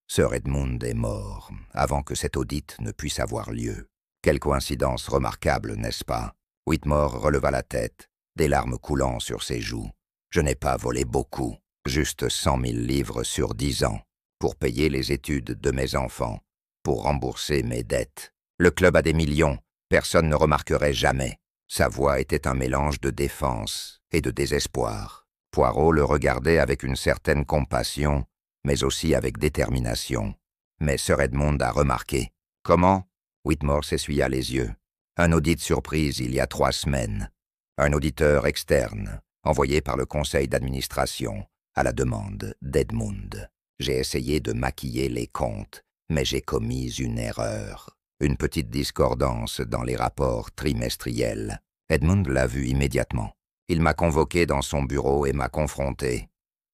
A: Sir Edmund est mort, avant que cet audit ne puisse avoir lieu. Quelle coïncidence remarquable, n'est-ce pas ?» Whitmore releva la tête, des larmes coulant sur ses joues. « Je n'ai pas volé beaucoup, juste 100 000 livres sur 10 ans, pour payer les études de mes enfants, pour rembourser mes dettes. Le club a des millions, personne ne remarquerait jamais. » Sa voix était un mélange de défense et de désespoir. Poirot le regardait avec une certaine compassion, mais aussi avec détermination. Mais Sir Edmund a remarqué. « Comment ?» Whitmore s'essuya les yeux. « Un audit surprise il y a 3 semaines. Un auditeur externe, envoyé par le conseil d'administration, à la demande d'Edmund. J'ai essayé de maquiller les comptes, mais j'ai commis une erreur. Une petite discordance dans les rapports trimestriels. Edmund l'a vu immédiatement. Il m'a convoqué dans son bureau et m'a confronté.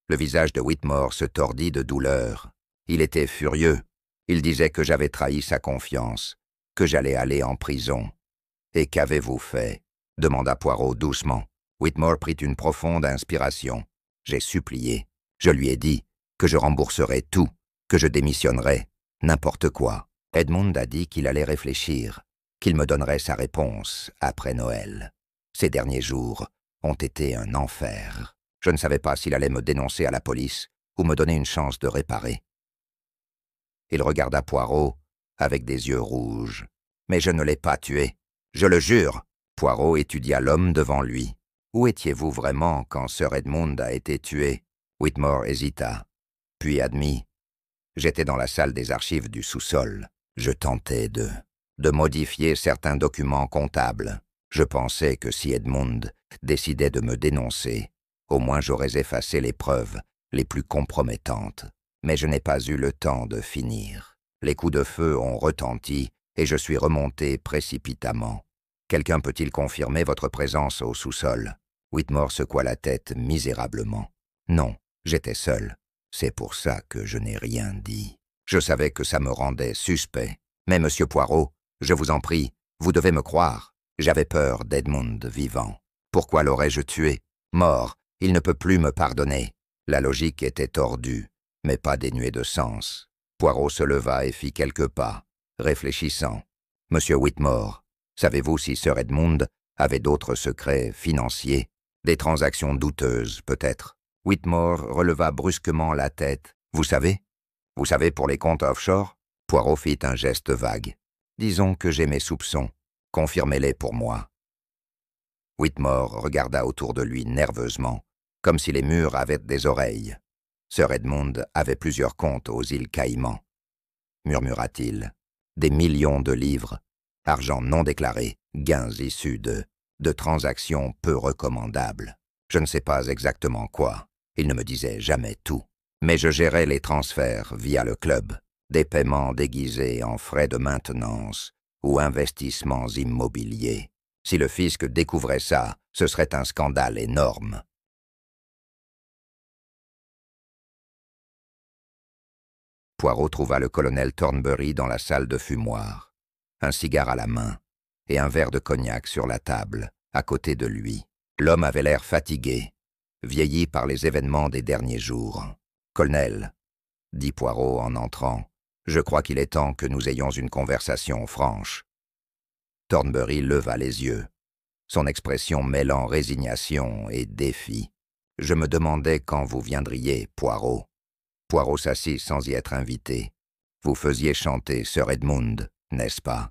A: Le visage de Whitmore se tordit de douleur. Il était furieux. Il disait que j'avais trahi sa confiance, que j'allais aller en prison. « Et qu'avez-vous fait ?» demanda Poirot doucement. Whitmore prit une profonde inspiration. J'ai supplié. Je lui ai dit que je rembourserai tout, que je démissionnerai, n'importe quoi. Edmund a dit qu'il allait réfléchir, qu'il me donnerait sa réponse après Noël. Ces derniers jours ont été un enfer. Je ne savais pas s'il allait me dénoncer à la police ou me donner une chance de réparer. Il regarda Poirot avec des yeux rouges. « Mais je ne l'ai pas tué. Je le jure !» Poirot étudia l'homme devant lui. « Où étiez-vous vraiment quand Sir Edmund a été tué ?» Whitmore hésita, puis admit. « J'étais dans la salle des archives du sous-sol. Je tentais de modifier certains documents comptables. Je pensais que si Edmund décidait de me dénoncer, au moins j'aurais effacé les preuves les plus compromettantes. Mais je n'ai pas eu le temps de finir. Les coups de feu ont retenti et je suis remonté précipitamment. Quelqu'un peut-il confirmer votre présence au sous-sol ?» Whitmore secoua la tête misérablement. « Non, j'étais seul. C'est pour ça que je n'ai rien dit. Je savais que ça me rendait suspect. Mais, monsieur Poirot, je vous en prie, vous devez me croire. J'avais peur d'Edmund vivant. Pourquoi l'aurais-je tué? Mort, il ne peut plus me pardonner. » La logique était tordue, mais pas dénuée de sens. Poirot se leva et fit quelques pas, réfléchissant. « Monsieur Whitmore, savez-vous si Sir Edmund avait d'autres secrets financiers? Des transactions douteuses, peut-être ?» Whitmore releva brusquement la tête. « Vous savez? Vous savez pour les comptes offshore ?» Poirot fit un geste vague. « Disons que j'ai mes soupçons. Confirmez-les pour moi. » Whitmore regarda autour de lui nerveusement, comme si les murs avaient des oreilles. Sir Edmund avait plusieurs comptes aux îles Caïmans, murmura-t-il. Des millions de livres, argent non déclaré, gains issus de transactions peu recommandables. Je ne sais pas exactement quoi, il ne me disait jamais tout. Mais je gérais les transferts via le club, des paiements déguisés en frais de maintenance ou investissements immobiliers. Si le fisc découvrait ça, ce serait un scandale énorme. Poirot trouva le colonel Thornbury dans la salle de fumoir, un cigare à la main et un verre de cognac sur la table, à côté de lui. L'homme avait l'air fatigué, vieilli par les événements des derniers jours. « Colonel, » dit Poirot en entrant, « je crois qu'il est temps que nous ayons une conversation franche. » Thornbury leva les yeux, son expression mêlant résignation et défi. « Je me demandais quand vous viendriez, Poirot. » Poirot s'assit sans y être invité. « Vous faisiez chanter Sir Edmund, n'est-ce pas ?»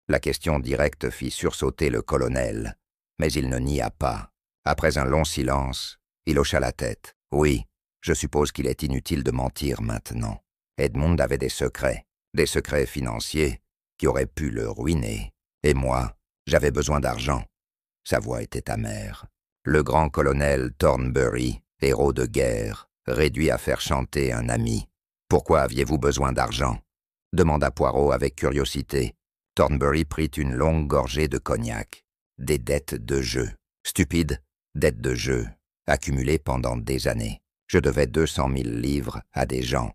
A: La question directe fit sursauter le colonel, mais il ne nia pas. Après un long silence, il hocha la tête. « Oui, je suppose qu'il est inutile de mentir maintenant. Edmund avait des secrets financiers qui auraient pu le ruiner. Et moi, j'avais besoin d'argent. » Sa voix était amère. Le grand colonel Thornbury, héros de guerre, réduit à faire chanter un ami. « Pourquoi aviez-vous besoin d'argent ?» demanda Poirot avec curiosité. Thornbury prit une longue gorgée de cognac. « Des dettes de jeu. Stupides dettes de jeu, accumulées pendant des années. Je devais 200 000 livres à des gens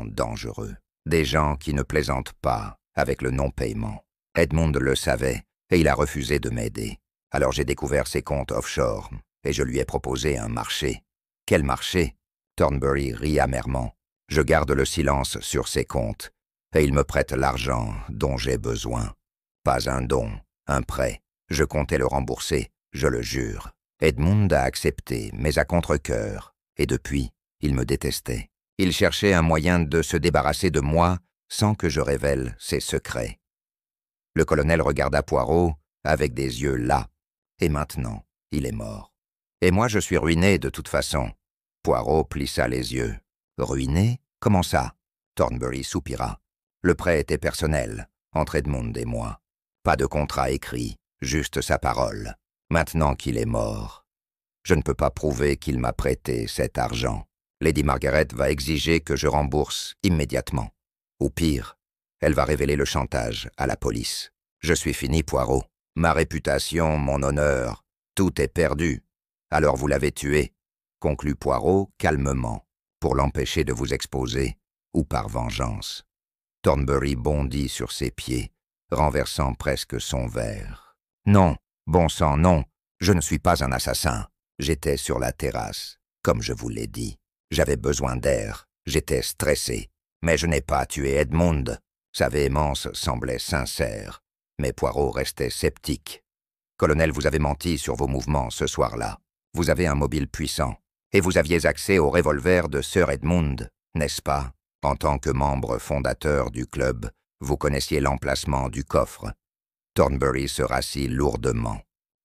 A: dangereux, des gens qui ne plaisantent pas avec le non-paiement. Edmund le savait et il a refusé de m'aider. Alors j'ai découvert ses comptes offshore et je lui ai proposé un marché. » « Quel marché ?» Thornbury rit amèrement. « Je garde le silence sur ses comptes et il me prête l'argent dont j'ai besoin. Pas un don, un prêt. Je comptais le rembourser, je le jure. Edmund a accepté, mais à contre-cœur. Et depuis, il me détestait. Il cherchait un moyen de se débarrasser de moi sans que je révèle ses secrets. » Le colonel regarda Poirot avec des yeux las. « Et maintenant, il est mort. Et moi, je suis ruiné de toute façon. » Poirot plissa les yeux. « Ruiné? Comment ça ?» Thornbury soupira. « Le prêt était personnel, entre Edmund et moi. Pas de contrat écrit, juste sa parole. Maintenant qu'il est mort, je ne peux pas prouver qu'il m'a prêté cet argent. Lady Margaret va exiger que je rembourse immédiatement. Ou pire, elle va révéler le chantage à la police. Je suis fini, Poirot. Ma réputation, mon honneur, tout est perdu. Alors vous l'avez tué, » conclut Poirot calmement, pour l'empêcher de vous exposer, ou par vengeance. Thornbury bondit sur ses pieds, renversant presque son verre. « Non, bon sang, non, je ne suis pas un assassin. J'étais sur la terrasse, comme je vous l'ai dit. J'avais besoin d'air, j'étais stressé. Mais je n'ai pas tué Edmund. Sa véhémence semblait sincère, mais Poirot restait sceptique. Colonel, vous avez menti sur vos mouvements ce soir-là. Vous avez un mobile puissant, et vous aviez accès au revolver de Sir Edmund, n'est-ce pas? En tant que membre fondateur du club, vous connaissiez l'emplacement du coffre. Thornbury se rassit lourdement.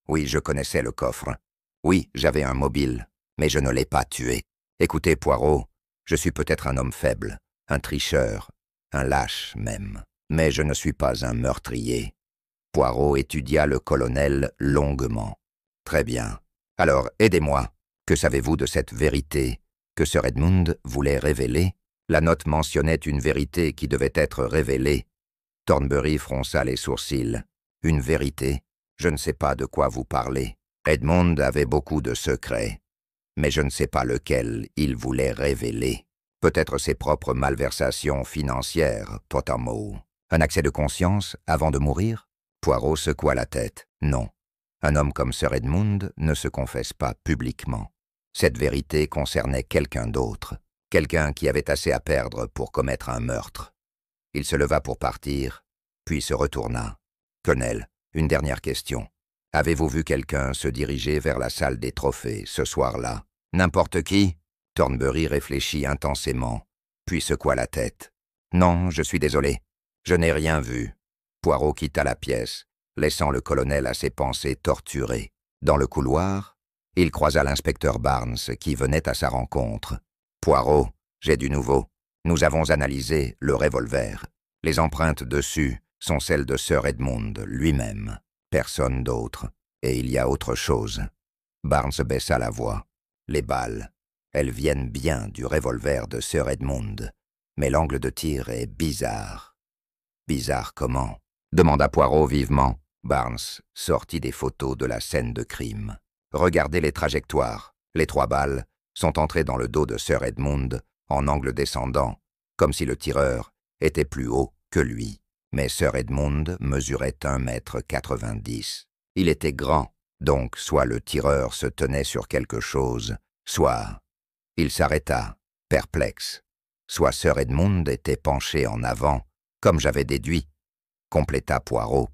A: Oui, je connaissais le coffre. Oui, j'avais un mobile, mais je ne l'ai pas tué. Écoutez, Poirot, je suis peut-être un homme faible, un tricheur, un lâche même, mais je ne suis pas un meurtrier. Poirot étudia le colonel longuement. Très bien. Alors, aidez-moi. Que savez-vous de cette vérité que Sir Edmund voulait révéler? La note mentionnait une vérité qui devait être révélée. Thornbury fronça les sourcils. Une vérité? Je ne sais pas de quoi vous parlez. Edmund avait beaucoup de secrets, mais je ne sais pas lequel il voulait révéler. Peut-être ses propres malversations financières, Pottermore. Un accès de conscience avant de mourir? Poirot secoua la tête. Non. Un homme comme Sir Edmund ne se confesse pas publiquement. Cette vérité concernait quelqu'un d'autre, quelqu'un qui avait assez à perdre pour commettre un meurtre. Il se leva pour partir, puis se retourna. « Colonel, une dernière question. Avez-vous vu quelqu'un se diriger vers la salle des trophées ce soir-là? » « N'importe qui ?» Thornbury réfléchit intensément, puis secoua la tête. « Non, je suis désolé. Je n'ai rien vu. » Poirot quitta la pièce, laissant le colonel à ses pensées torturées. Dans le couloir, il croisa l'inspecteur Barnes qui venait à sa rencontre. « Poirot, j'ai du nouveau. Nous avons analysé le revolver. Les empreintes dessus sont celles de Sir Edmund lui-même, personne d'autre. Et il y a autre chose. » Barnes baissa la voix. « Les balles, elles viennent bien du revolver de Sir Edmund, mais l'angle de tir est bizarre. »« Bizarre comment ?» demanda Poirot vivement. Barnes sortit des photos de la scène de crime. « Regardez les trajectoires. Les 3 balles sont entrées dans le dos de Sir Edmund en angle descendant, comme si le tireur était plus haut que lui. Mais Sir Edmund mesurait 1,90 m. Il était grand, donc soit le tireur se tenait sur quelque chose, soit il s'arrêta, perplexe. Soit Sir Edmund était penché en avant, comme j'avais déduit, compléta Poirot.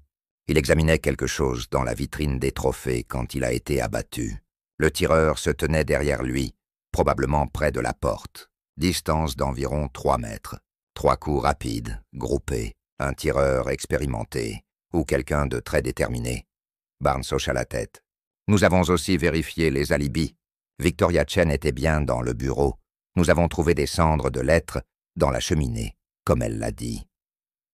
A: Il examinait quelque chose dans la vitrine des trophées quand il a été abattu. Le tireur se tenait derrière lui, probablement près de la porte, distance d'environ 3 mètres. 3 coups rapides, groupés, un tireur expérimenté, ou quelqu'un de très déterminé. Barnes hocha la tête. Nous avons aussi vérifié les alibis. Victoria Chen était bien dans le bureau. Nous avons trouvé des cendres de lettres dans la cheminée, comme elle l'a dit.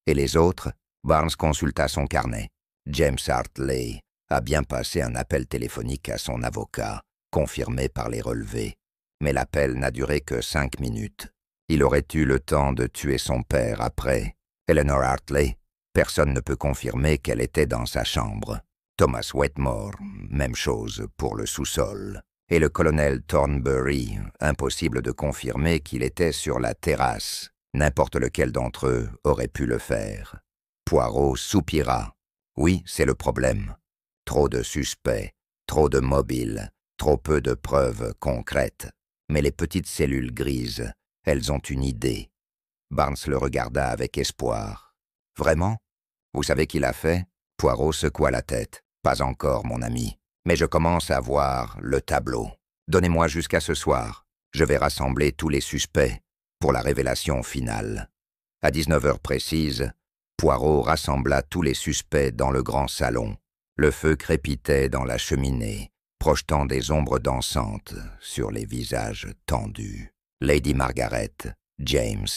A: Et les autres? Barnes consulta son carnet. James Hartley a bien passé un appel téléphonique à son avocat, confirmé par les relevés. Mais l'appel n'a duré que 5 minutes. Il aurait eu le temps de tuer son père après. Eleanor Hartley, personne ne peut confirmer qu'elle était dans sa chambre. Thomas Wetmore, même chose pour le sous-sol. Et le colonel Thornbury, impossible de confirmer qu'il était sur la terrasse. N'importe lequel d'entre eux aurait pu le faire. Poirot soupira. Oui, c'est le problème. Trop de suspects, trop de mobiles, trop peu de preuves concrètes. Mais les petites cellules grises, elles ont une idée. Barnes le regarda avec espoir. « Vraiment? Vous savez qui l'a fait ?» Poirot secoua la tête. « Pas encore, mon ami. Mais je commence à voir le tableau. Donnez-moi jusqu'à ce soir. Je vais rassembler tous les suspects pour la révélation finale. » À 19 h précises, Poirot rassembla tous les suspects dans le grand salon. Le feu crépitait dans la cheminée, projetant des ombres dansantes sur les visages tendus. Lady Margaret, James,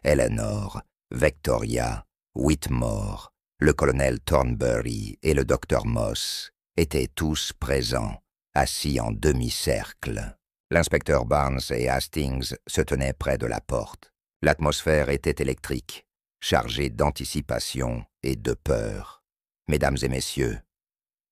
A: Eleanor, Victoria, Whitmore, le colonel Thornbury et le docteur Moss étaient tous présents, assis en demi-cercle. L'inspecteur Barnes et Hastings se tenaient près de la porte. L'atmosphère était électrique, chargée d'anticipation et de peur. « Mesdames et messieurs »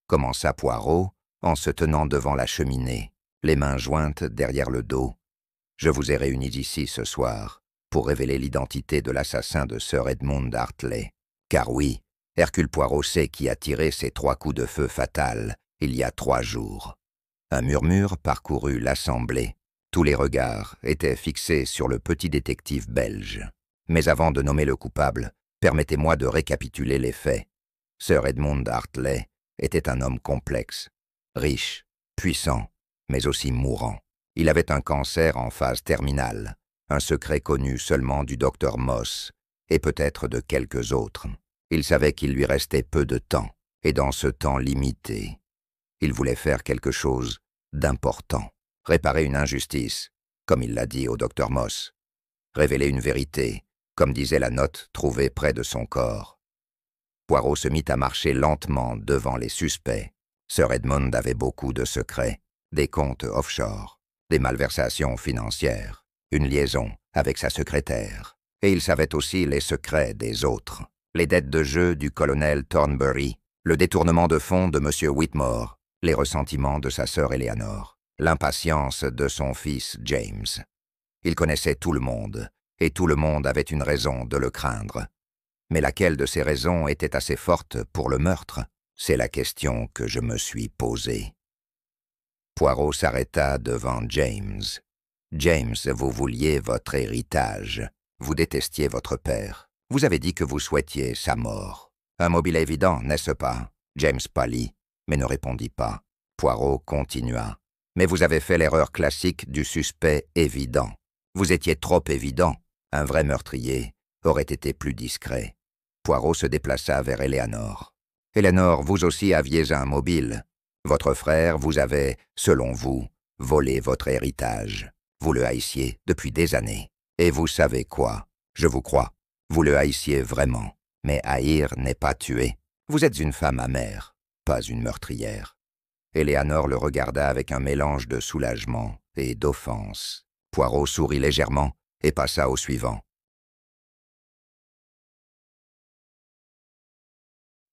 A: commença Poirot en se tenant devant la cheminée, les mains jointes derrière le dos. « Je vous ai réunis ici ce soir pour révéler l'identité de l'assassin de Sir Edmund Hartley. Car oui, Hercule Poirot sait qui a tiré ces 3 coups de feu fatals il y a 3 jours. » Un murmure parcourut l'assemblée. Tous les regards étaient fixés sur le petit détective belge. Mais avant de nommer le coupable, permettez-moi de récapituler les faits. Sir Edmund Hartley était un homme complexe, riche, puissant, mais aussi mourant. Il avait un cancer en phase terminale, un secret connu seulement du docteur Moss et peut-être de quelques autres. Il savait qu'il lui restait peu de temps, et dans ce temps limité, il voulait faire quelque chose d'important. Réparer une injustice, comme il l'a dit au docteur Moss. Révéler une vérité, comme disait la note trouvée près de son corps. Poirot se mit à marcher lentement devant les suspects. Sir Edmund avait beaucoup de secrets, des comptes offshore, des malversations financières, une liaison avec sa secrétaire. Et il savait aussi les secrets des autres. Les dettes de jeu du colonel Thornbury, le détournement de fonds de M. Whitmore, les ressentiments de sa sœur Eleanor, l'impatience de son fils James. Il connaissait tout le monde, et tout le monde avait une raison de le craindre. Mais laquelle de ces raisons était assez forte pour le meurtre? C'est la question que je me suis posée. Poirot s'arrêta devant James. James, vous vouliez votre héritage. Vous détestiez votre père. Vous avez dit que vous souhaitiez sa mort. Un mobile évident, n'est-ce pas? James pâlit, mais ne répondit pas. Poirot continua. Mais vous avez fait l'erreur classique du suspect évident. Vous étiez trop évident. Un vrai meurtrier aurait été plus discret. Poirot se déplaça vers Eleanor. Eleanor, vous aussi aviez un mobile. Votre frère vous avait, selon vous, volé votre héritage. Vous le haïssiez depuis des années. Et vous savez quoi? Je vous crois. Vous le haïssiez vraiment. Mais haïr n'est pas tuer. Vous êtes une femme amère, pas une meurtrière. Eleanor le regarda avec un mélange de soulagement et d'offense. Poirot sourit légèrement et passa au suivant.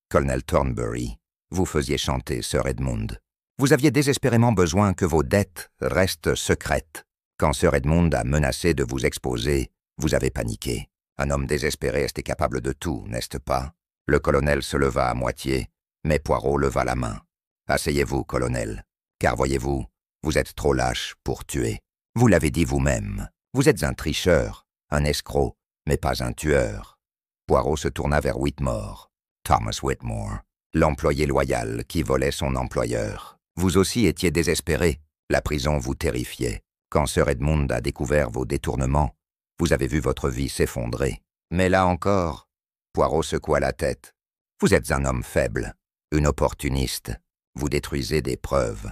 A: Colonel Thornbury, vous faisiez chanter Sir Edmund. Vous aviez désespérément besoin que vos dettes restent secrètes. Quand Sir Edmund a menacé de vous exposer, vous avez paniqué. Un homme désespéré était capable de tout, n'est-ce pas? Le colonel se leva à moitié, mais Poirot leva la main. Asseyez-vous, colonel, car voyez-vous, vous êtes trop lâche pour tuer. Vous l'avez dit vous-même. Vous êtes un tricheur, un escroc, mais pas un tueur. Poirot se tourna vers Whitmore. Thomas Whitmore, l'employé loyal qui volait son employeur. Vous aussi étiez désespéré. La prison vous terrifiait. Quand Sir Edmund a découvert vos détournements, vous avez vu votre vie s'effondrer. Mais là encore, Poirot secoua la tête. Vous êtes un homme faible, une opportuniste. Vous détruisez des preuves,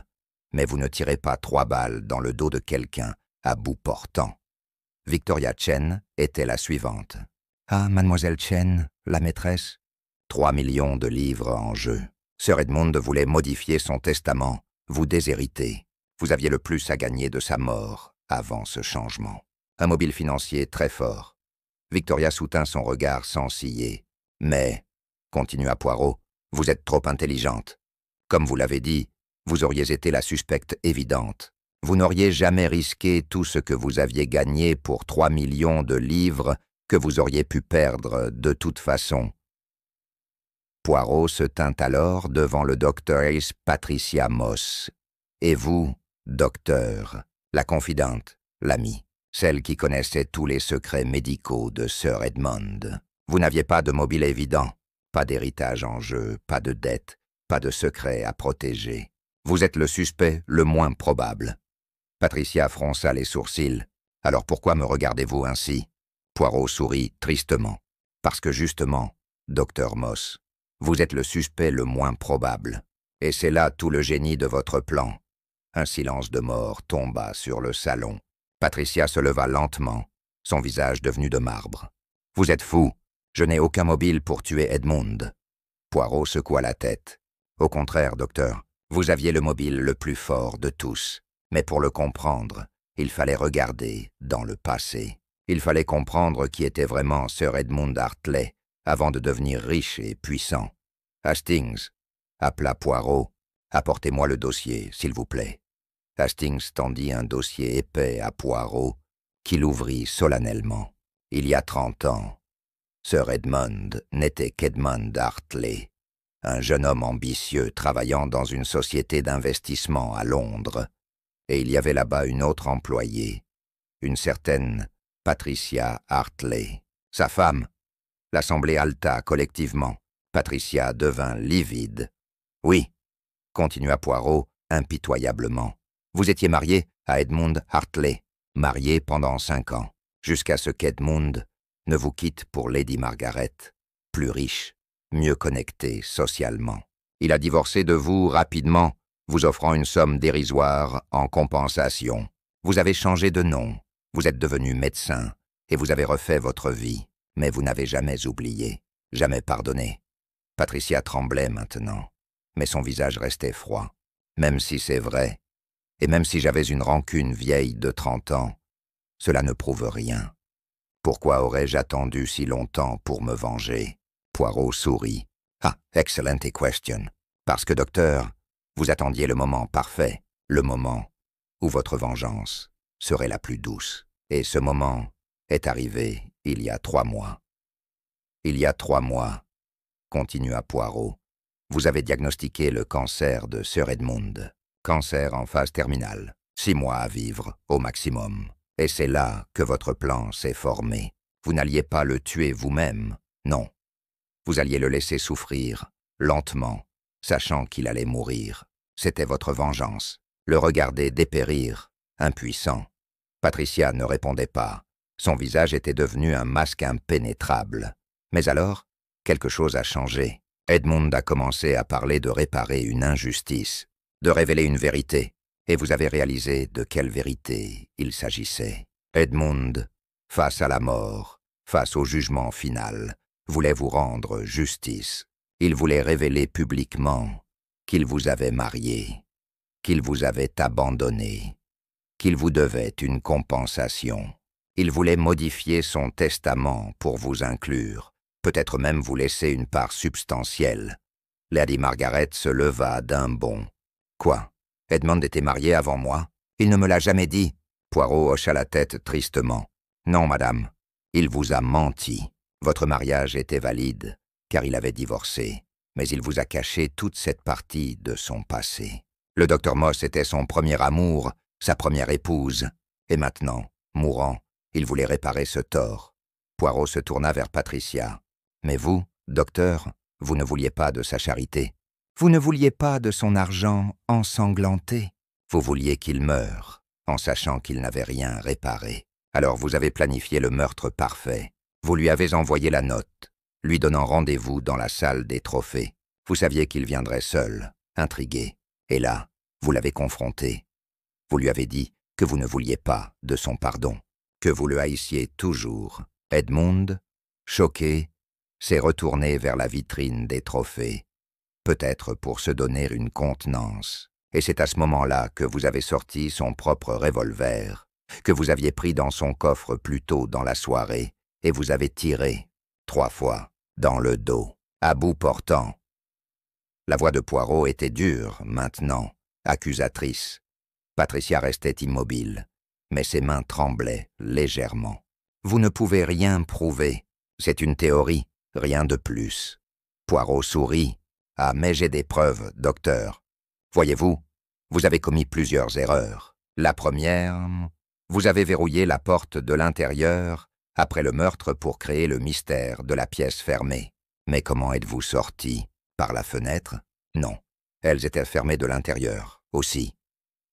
A: mais vous ne tirez pas 3 balles dans le dos de quelqu'un à bout portant. Victoria Chen était la suivante. Ah, mademoiselle Chen, la maîtresse. 3 millions de livres en jeu. Sir Edmund voulait modifier son testament, vous déshériter. Vous aviez le plus à gagner de sa mort avant ce changement. Un mobile financier très fort. Victoria soutint son regard sans ciller. Mais, continua Poirot, vous êtes trop intelligente. Comme vous l'avez dit, vous auriez été la suspecte évidente. Vous n'auriez jamais risqué tout ce que vous aviez gagné pour 3 millions de livres que vous auriez pu perdre de toute façon. Poirot se tint alors devant le docteur Patricia Moss. Et vous, docteur, la confidente, l'amie, celle qui connaissait tous les secrets médicaux de Sir Edmund. Vous n'aviez pas de mobile évident, pas d'héritage en jeu, pas de dette, pas de secret à protéger. Vous êtes le suspect le moins probable. Patricia fronça les sourcils. Alors pourquoi me regardez-vous ainsi? Poirot sourit tristement. Parce que justement, docteur Moss, vous êtes le suspect le moins probable. Et c'est là tout le génie de votre plan. Un silence de mort tomba sur le salon. Patricia se leva lentement, son visage devenu de marbre. Vous êtes fou. Je n'ai aucun mobile pour tuer Edmund. Poirot secoua la tête. Au contraire, docteur, vous aviez le mobile le plus fort de tous. Mais pour le comprendre, il fallait regarder dans le passé. Il fallait comprendre qui était vraiment Sir Edmund Hartley avant de devenir riche et puissant. Hastings, appela Poirot, apportez-moi le dossier, s'il vous plaît. Hastings tendit un dossier épais à Poirot, qui l'ouvrit solennellement. Il y a 30 ans, Sir Edmund n'était qu'Edmund Hartley, un jeune homme ambitieux travaillant dans une société d'investissement à Londres. Et il y avait là-bas une autre employée, une certaine Patricia Hartley. Sa femme. L'assemblée halta collectivement. Patricia devint livide. « Oui, » continua Poirot impitoyablement. « Vous étiez marié à Edmund Hartley, marié pendant 5 ans, jusqu'à ce qu'Edmund ne vous quitte pour Lady Margaret, plus riche, mieux connectée socialement. Il a divorcé de vous rapidement, vous offrant une somme dérisoire en compensation. Vous avez changé de nom, vous êtes devenu médecin, et vous avez refait votre vie, mais vous n'avez jamais oublié, jamais pardonné. » Patricia tremblait maintenant, mais son visage restait froid. « Même si c'est vrai, et même si j'avais une rancune vieille de 30 ans, cela ne prouve rien. Pourquoi aurais-je attendu si longtemps pour me venger ?» Poirot sourit. « Ah, excellent question. Parce que, docteur, vous attendiez le moment parfait, le moment où votre vengeance serait la plus douce. Et ce moment est arrivé il y a 3 mois. Il y a 3 mois, continua Poirot, vous avez diagnostiqué le cancer de Sir Edmund. Cancer en phase terminale, 6 mois à vivre, au maximum. Et c'est là que votre plan s'est formé. Vous n'alliez pas le tuer vous-même, non. Vous alliez le laisser souffrir, lentement, sachant qu'il allait mourir. C'était votre vengeance. Le regarder dépérir, impuissant. Patricia ne répondait pas. Son visage était devenu un masque impénétrable. Mais alors, quelque chose a changé. Edmund a commencé à parler de réparer une injustice, de révéler une vérité. Et vous avez réalisé de quelle vérité il s'agissait. Edmund, face à la mort, face au jugement final, voulait vous rendre justice. Il voulait révéler publiquement qu'il vous avait marié, qu'il vous avait abandonné, qu'il vous devait une compensation. Il voulait modifier son testament pour vous inclure, peut-être même vous laisser une part substantielle. Lady Margaret se leva d'un bond. « Quoi? Edmund était marié avant moi? Il ne me l'a jamais dit. » Poirot hocha la tête tristement. « Non, madame, il vous a menti. Votre mariage était valide, car il avait divorcé, mais il vous a caché toute cette partie de son passé. Le docteur Moss était son premier amour, sa première épouse, et maintenant, mourant, il voulait réparer ce tort. » Poirot se tourna vers Patricia. « Mais vous, docteur, vous ne vouliez pas de sa charité. Vous ne vouliez pas de son argent ensanglanté. Vous vouliez qu'il meure, en sachant qu'il n'avait rien réparé. Alors vous avez planifié le meurtre parfait. Vous lui avez envoyé la note, lui donnant rendez-vous dans la salle des trophées. Vous saviez qu'il viendrait seul, intrigué. Et là, vous l'avez confronté. Vous lui avez dit que vous ne vouliez pas de son pardon, que vous le haïssiez toujours. Edmund, choqué, s'est retourné vers la vitrine des trophées, peut-être pour se donner une contenance. Et c'est à ce moment-là que vous avez sorti son propre revolver, que vous aviez pris dans son coffre plus tôt dans la soirée, et vous avez tiré, 3 fois, dans le dos, à bout portant. » La voix de Poirot était dure, maintenant, accusatrice. Patricia restait immobile, mais ses mains tremblaient légèrement. « Vous ne pouvez rien prouver. C'est une théorie, rien de plus. » Poirot sourit. « Ah, mais j'ai des preuves, docteur. Voyez-vous, vous avez commis plusieurs erreurs. La première, vous avez verrouillé la porte de l'intérieur après le meurtre pour créer le mystère de la pièce fermée. Mais comment êtes-vous sorti? Par la fenêtre? Non. Elles étaient fermées de l'intérieur, aussi.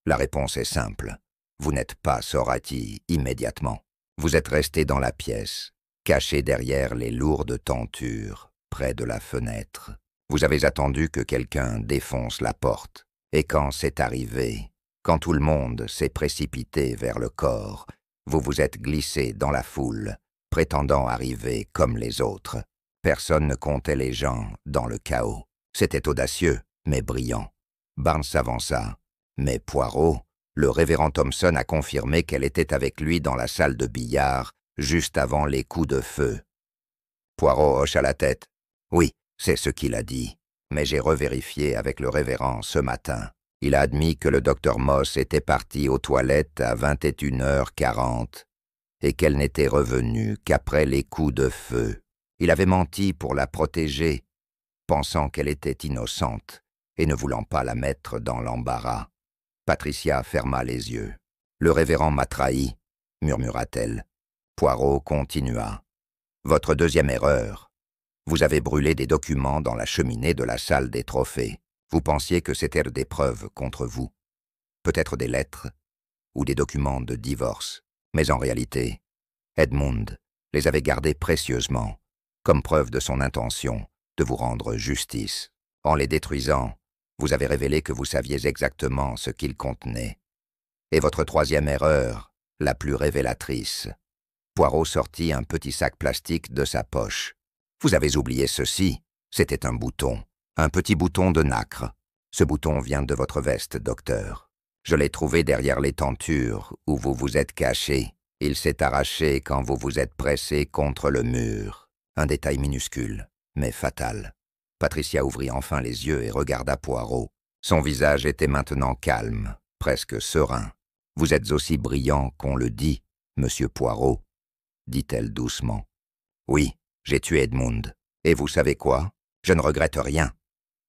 A: La réponse est simple. Vous n'êtes pas sorti immédiatement. Vous êtes resté dans la pièce, caché derrière les lourdes tentures, près de la fenêtre. Vous avez attendu que quelqu'un défonce la porte. Et quand c'est arrivé, quand tout le monde s'est précipité vers le corps, vous vous êtes glissé dans la foule, prétendant arriver comme les autres. Personne ne comptait les gens dans le chaos. C'était audacieux, mais brillant. Barnes s'avança. Mais Poirot, le révérend Thompson a confirmé qu'elle était avec lui dans la salle de billard, juste avant les coups de feu. Poirot hocha la tête. Oui, c'est ce qu'il a dit. Mais j'ai revérifié avec le révérend ce matin. Il a admis que le docteur Moss était parti aux toilettes à 21h40 et qu'elle n'était revenue qu'après les coups de feu. Il avait menti pour la protéger, pensant qu'elle était innocente et ne voulant pas la mettre dans l'embarras. Patricia ferma les yeux. « Le révérend m'a trahi, murmura-t-elle. Poirot continua. « Votre deuxième erreur. Vous avez brûlé des documents dans la cheminée de la salle des trophées. Vous pensiez que c'était des preuves contre vous. Peut-être des lettres ou des documents de divorce. Mais en réalité, Edmund les avait gardés précieusement, comme preuve de son intention de vous rendre justice. En les détruisant, vous avez révélé que vous saviez exactement ce qu'ils contenaient. Et votre troisième erreur, la plus révélatrice. » Poirot sortit un petit sac plastique de sa poche. « Vous avez oublié ceci. C'était un bouton. Un petit bouton de nacre. Ce bouton vient de votre veste, docteur. Je l'ai trouvé derrière les tentures où vous vous êtes caché. Il s'est arraché quand vous vous êtes pressé contre le mur. Un détail minuscule, mais fatal. » Patricia ouvrit enfin les yeux et regarda Poirot. Son visage était maintenant calme, presque serein. « Vous êtes aussi brillant qu'on le dit, monsieur Poirot, » dit-elle doucement. « Oui, j'ai tué Edmund. Et vous savez quoi? Je ne regrette rien. »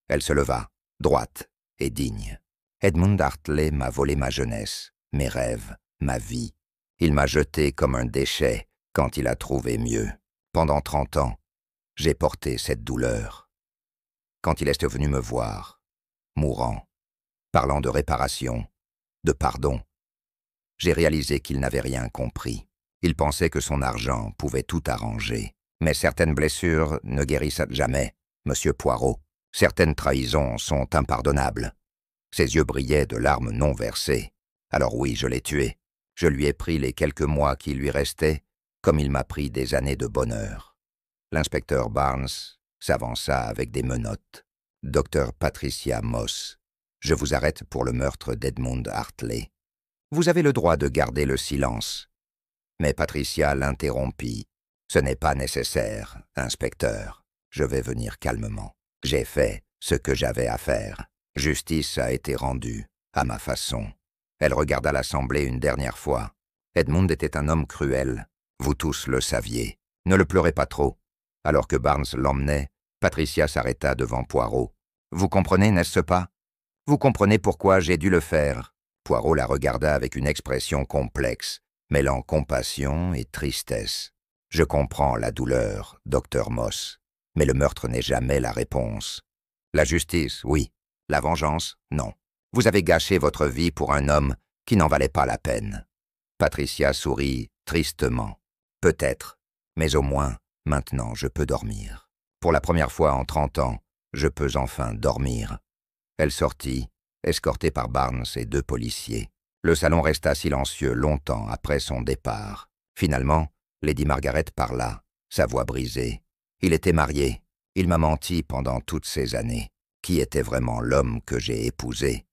A: Elle se leva, droite et digne. « Edmund Hartley m'a volé ma jeunesse, mes rêves, ma vie. Il m'a jeté comme un déchet quand il a trouvé mieux. Pendant 30 ans, j'ai porté cette douleur. Quand il est venu me voir, mourant, parlant de réparation, de pardon, j'ai réalisé qu'il n'avait rien compris. Il pensait que son argent pouvait tout arranger. Mais certaines blessures ne guérissent jamais, monsieur Poirot. Certaines trahisons sont impardonnables. » Ses yeux brillaient de larmes non versées. « Alors oui, je l'ai tué. Je lui ai pris les quelques mois qui lui restaient, comme il m'a pris des années de bonheur. » L'inspecteur Barnes s'avança avec des menottes. « Docteur Patricia Moss, je vous arrête pour le meurtre d'Edmund Hartley. Vous avez le droit de garder le silence. » Mais Patricia l'interrompit. « Ce n'est pas nécessaire, inspecteur. Je vais venir calmement. J'ai fait ce que j'avais à faire. Justice a été rendue, à ma façon. » Elle regarda l'assemblée une dernière fois. Edmund était un homme cruel. Vous tous le saviez. Ne le pleurez pas trop. Alors que Barnes l'emmenait, Patricia s'arrêta devant Poirot. « Vous comprenez, n'est-ce pas? Vous comprenez pourquoi j'ai dû le faire. » Poirot la regarda avec une expression complexe, mêlant compassion et tristesse. « Je comprends la douleur, docteur Moss, mais le meurtre n'est jamais la réponse. La justice, oui. La vengeance, non. Vous avez gâché votre vie pour un homme qui n'en valait pas la peine. » Patricia sourit tristement. « Peut-être, mais au moins, maintenant je peux dormir. Pour la première fois en 30 ans, je peux enfin dormir. » Elle sortit, escortée par Barnes et 2 policiers. Le salon resta silencieux longtemps après son départ. Finalement, Lady Margaret parla, sa voix brisée. « Il était marié. Il m'a menti pendant toutes ces années. Qui était vraiment l'homme que j'ai épousé?